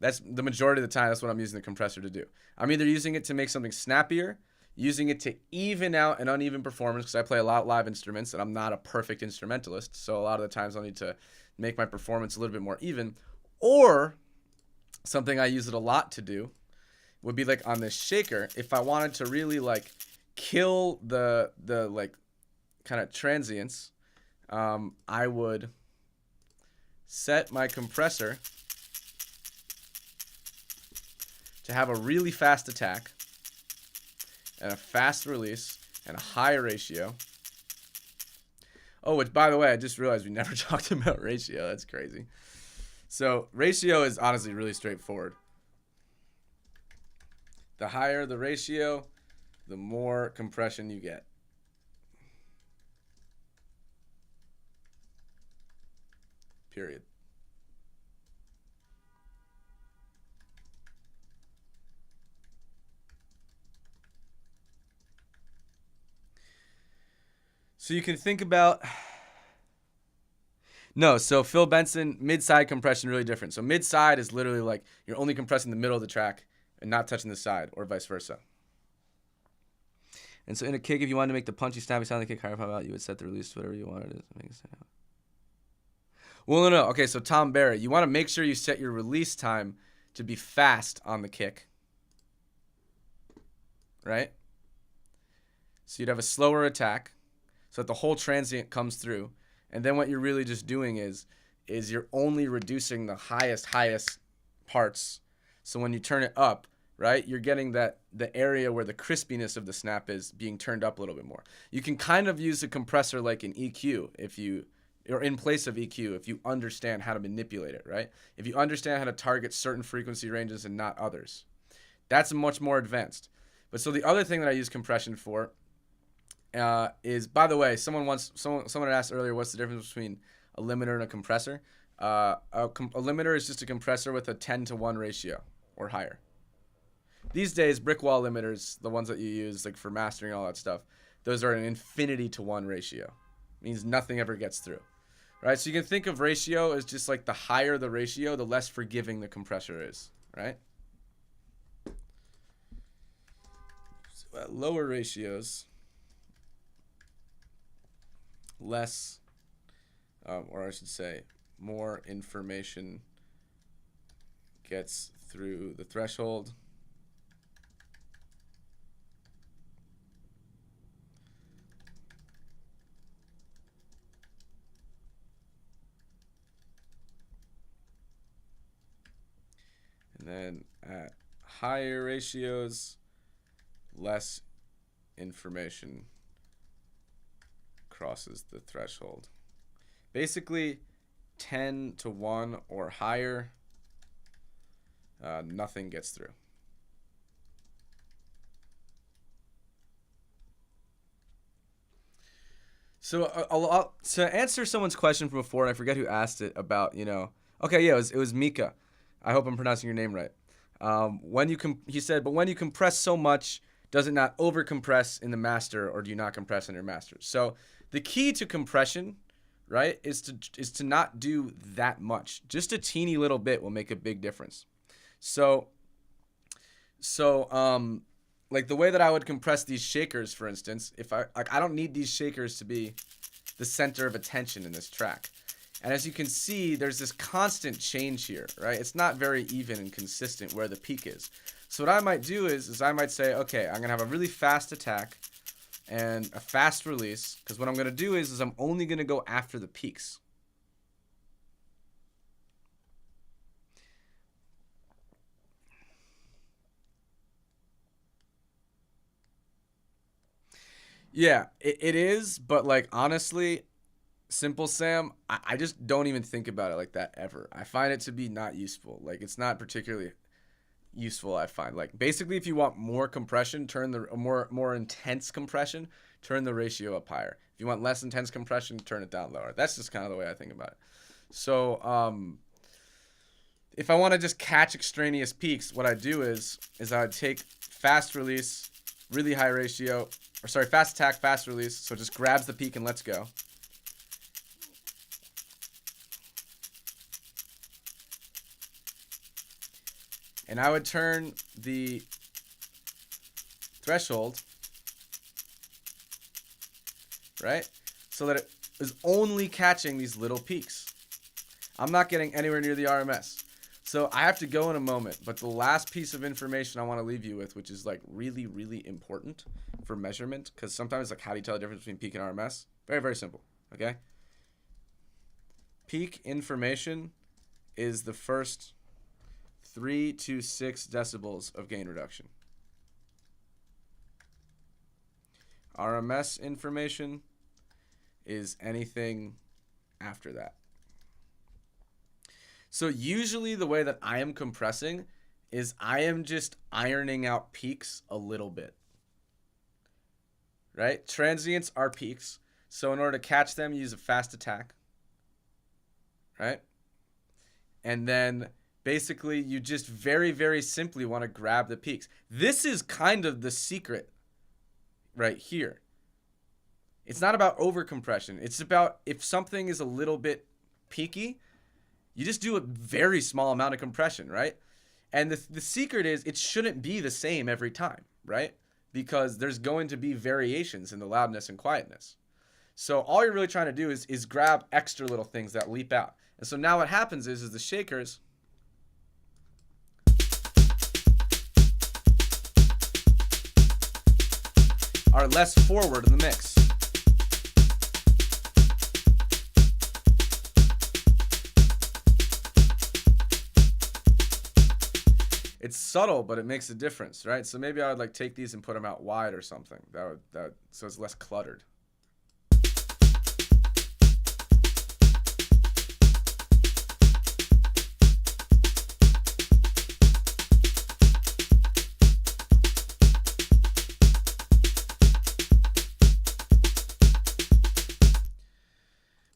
That's the majority of the time, that's what I'm using the compressor to do. I'm either using it to make something snappier, using it to even out an uneven performance, because I play a lot of live instruments and I'm not a perfect instrumentalist, so a lot of the times I'll need to make my performance a little bit more even. Or something I use it a lot to do would be like on this shaker, if I wanted to really like kill the like kind of transients, I would set my compressor to have a really fast attack and a fast release and a high ratio. Oh, which, by the way, I just realized we never talked about ratio. That's crazy. So ratio is honestly really straightforward. The higher the ratio, the more compression you get. Period. So you can think about... No, so Phil Benson, mid-side compression, really different. So mid-side is literally like you're only compressing the middle of the track and not touching the side, or vice versa. And so in a kick, if you wanted to make the punchy, snappy sound of the kick higher pop out, you would set the release to whatever you wanted to make it sound. Well, no. Okay, so Tom Barrett, you want to make sure you set your release time to be fast on the kick. Right? So you'd have a slower attack so that the whole transient comes through. And then what you're really just doing is you're only reducing the highest parts. So when you turn it up, right, you're getting the area where the crispiness of the snap is being turned up a little bit more. You can kind of use a compressor like an EQ or in place of EQ if you understand how to manipulate it, right? If you understand how to target certain frequency ranges and not others. That's much more advanced. But so the other thing that I use compression for is, by the way, someone had asked earlier, what's the difference between a limiter and a compressor? A limiter is just a compressor with a 10-to-1 ratio or higher. These days, brick wall limiters, the ones that you use like for mastering and all that stuff, those are an infinity-to-1 ratio. It means nothing ever gets through, right? So you can think of ratio as just like the higher the ratio, the less forgiving the compressor is, right? So at lower ratios, less, or I should say, more information gets through the threshold. And then at higher ratios, less information crosses the threshold. Basically, 10-to-1 or higher, nothing gets through. So to answer someone's question from before, and I forget who asked it about, okay, yeah, it was Mika. I hope I'm pronouncing your name right. He said, but when you compress so much, does it not over compress in the master, or do you not compress in your master? So the key to compression, right, is to not do that much. Just a teeny little bit will make a big difference. So like the way that I would compress these shakers, for instance, if I don't need these shakers to be the center of attention in this track. And as you can see, there's this constant change here, right? It's not very even and consistent where the peak is. So what I might do is I might say, okay, I'm going to have a really fast attack and a fast release, because what I'm going to do is I'm only going to go after the peaks. Yeah, it is, but like honestly, Simple Sam, I just don't even think about it like that ever. I find it to be not useful. Like it's not particularly useful, I find. Like basically if you want more compression, turn the more intense compression, turn the ratio up higher. If you want less intense compression, turn it down lower. That's just kind of the way I think about it. So if I want to just catch extraneous peaks, what I do is I would take fast release, really high ratio, or sorry, fast attack, fast release, so it just grabs the peak and let's go. And I would turn the threshold, right, so that it is only catching these little peaks. I'm not getting anywhere near the RMS. So I have to go in a moment, but the last piece of information I want to leave you with, which is like really, really important for measurement, because sometimes like how do you tell the difference between peak and RMS? Very, very simple, okay? Peak information is the first 3 to 6 decibels of gain reduction. RMS information is anything after that. So usually the way that I am compressing is I am just ironing out peaks a little bit. Right? Transients are peaks. So in order to catch them, you use a fast attack. Right? And then basically you just very, very simply want to grab the peaks. This is kind of the secret right here. It's not about overcompression. It's about if something is a little bit peaky, you just do a very small amount of compression, right? And the secret is it shouldn't be the same every time, right? Because there's going to be variations in the loudness and quietness. So all you're really trying to do is grab extra little things that leap out. And so now what happens is the shakers are less forward in the mix. It's subtle, but it makes a difference, right? So maybe I would like take these and put them out wide or something. That would so it's less cluttered.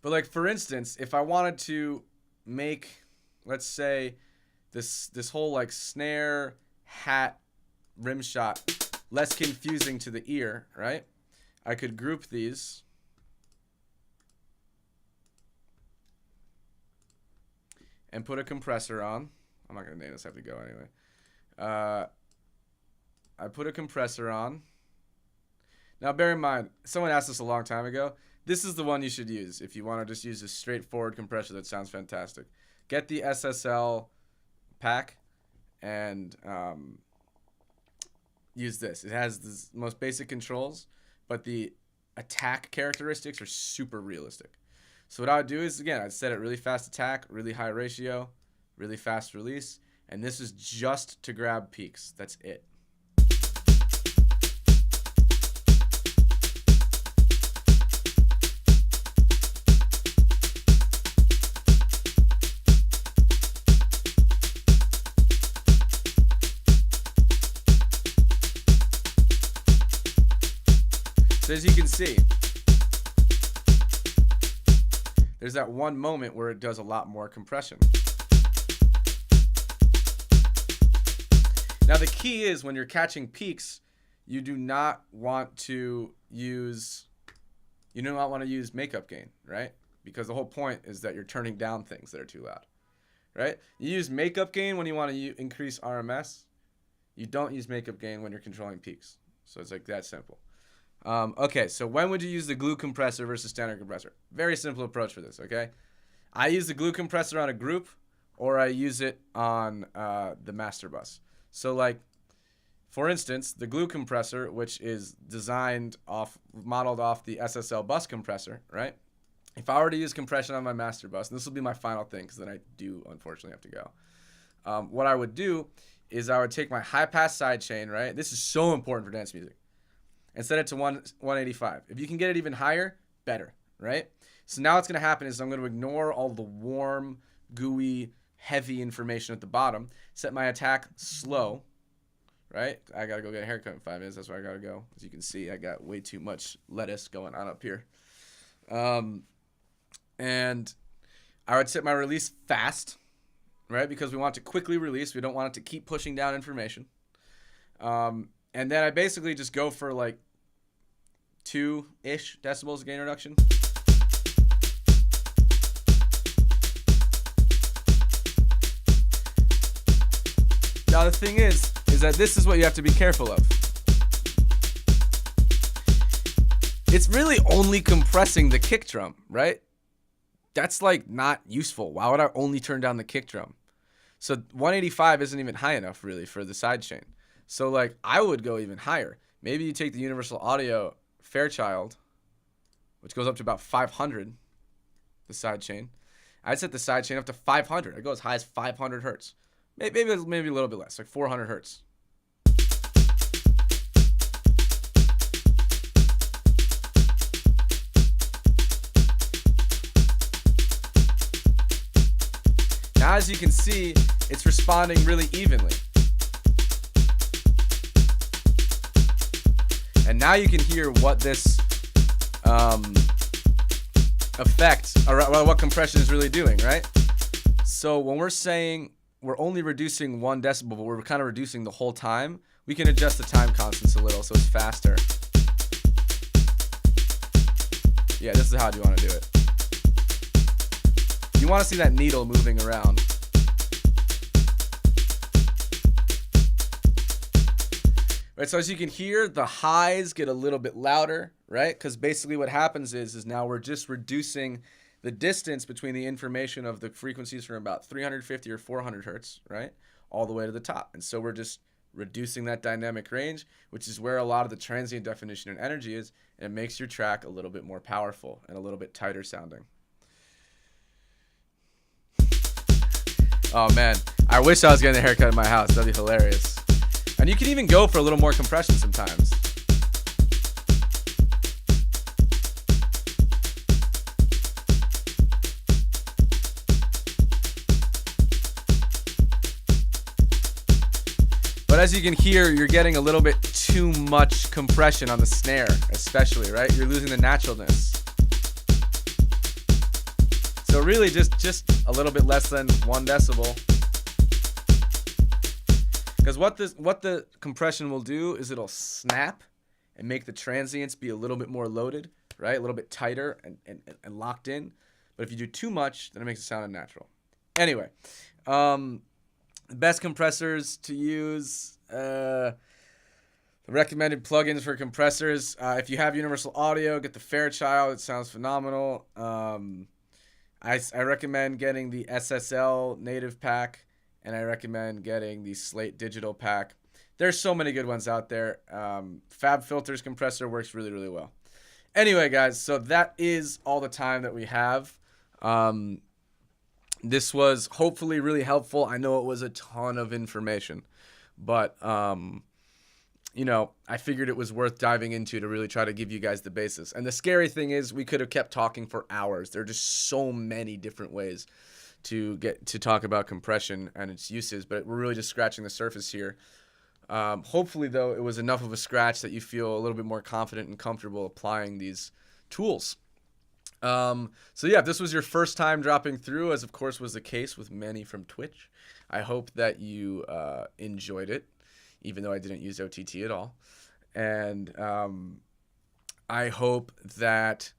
But like for instance, if I wanted to make, let's say, this whole like snare, hat, rim shot less confusing to the ear, right? I could group these and put a compressor on. I'm not gonna name this, I have to go anyway. I put a compressor on. Now bear in mind, someone asked this a long time ago. This is the one you should use if you want to just use a straightforward compressor that sounds fantastic. Get the SSL pack and use this. It has the most basic controls, but the attack characteristics are super realistic. So what I would do is, again, I'd set it really fast attack, really high ratio, really fast release, and this is just to grab peaks. That's it. So as you can see, there's that one moment where it does a lot more compression. Now the key is when you're catching peaks, you do not want to use makeup gain, right? Because the whole point is that you're turning down things that are too loud, right? You use makeup gain when you want to increase RMS. You don't use makeup gain when you're controlling peaks. So it's like that simple. Okay, so when would you use the glue compressor versus standard compressor? Very simple approach for this, okay? I use the glue compressor on a group, or I use it on the master bus. So like, for instance, the glue compressor, which is modeled off the SSL bus compressor, right? If I were to use compression on my master bus, and this will be my final thing, because then I do unfortunately have to go. What I would do is I would take my high pass sidechain, right? This is so important for dance music. And set it to 185. If you can get it even higher, better, right? So now what's going to happen is I'm going to ignore all the warm, gooey, heavy information at the bottom, set my attack slow, right? I got to go get a haircut in 5 minutes. That's where I got to go. As you can see, I got way too much lettuce going on up here. And I would set my release fast, right? Because we want to quickly release. We don't want it to keep pushing down information. And then I basically just go for like 2-ish decibels gain reduction. Now the thing is that this is what you have to be careful of. It's really only compressing the kick drum, right? That's like not useful. Why would I only turn down the kick drum? So 185 isn't even high enough really for the sidechain. So like I would go even higher. Maybe you take the Universal Audio Fairchild, which goes up to about 500, the sidechain. I'd set the sidechain up to 500. I'd go as high as 500 hertz. maybe a little bit less, like 400 hertz. Now, as you can see, it's responding really evenly. And now you can hear what this effect, or what compression is really doing, right? So when we're saying we're only reducing 1 decibel, but we're kind of reducing the whole time, we can adjust the time constants a little so it's faster. Yeah, this is how you want to do it. You want to see that needle moving around. Right, so as you can hear, the highs get a little bit louder, right? Because basically what happens is now we're just reducing the distance between the information of the frequencies from about 350 or 400 hertz, right, all the way to the top. And so we're just reducing that dynamic range, which is where a lot of the transient definition and energy is, and it makes your track a little bit more powerful and a little bit tighter sounding. Oh man, I wish I was getting a haircut in my house. That'd be hilarious. And you can even go for a little more compression sometimes. But as you can hear, you're getting a little bit too much compression on the snare, especially, right? You're losing the naturalness. So really just a little bit less than 1 decibel. Because what the compression will do is it'll snap and make the transients be a little bit more loaded, right? A little bit tighter and locked in. But if you do too much, then it makes it sound unnatural. Anyway, the best compressors to use, the recommended plugins for compressors. If you have Universal Audio, get the Fairchild. It sounds phenomenal. I recommend getting the SSL native pack. And I recommend getting the Slate digital pack. There's so many good ones out there. FabFilter's compressor works really, really well. Anyway, guys, so that is all the time that we have. This was hopefully really helpful. I know it was a ton of information, but you know, I figured it was worth diving into to really try to give you guys the basis. And the scary thing is we could have kept talking for hours. There are just so many different ways to get to talk about compression and its uses, but we're really just scratching the surface here. Hopefully, though, it was enough of a scratch that you feel a little bit more confident and comfortable applying these tools. So yeah, if this was your first time dropping through, as of course was the case with many from Twitch, I hope that you enjoyed it, even though I didn't use OTT at all. And I hope that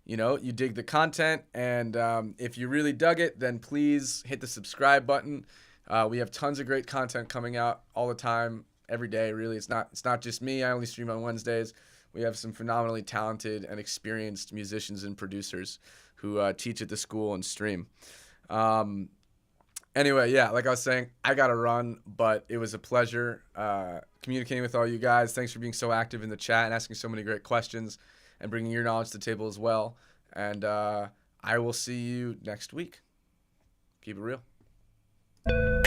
you know, you dig the content, and if you really dug it, then please hit the subscribe button. We have tons of great content coming out all the time, every day. Really, it's not just me. I only stream on Wednesdays. We have some phenomenally talented and experienced musicians and producers who teach at the school and stream. Anyway, yeah, like I was saying, I gotta run, but it was a pleasure communicating with all you guys. Thanks for being so active in the chat and asking so many great questions, and bringing your knowledge to the table as well. And I will see you next week. Keep it real.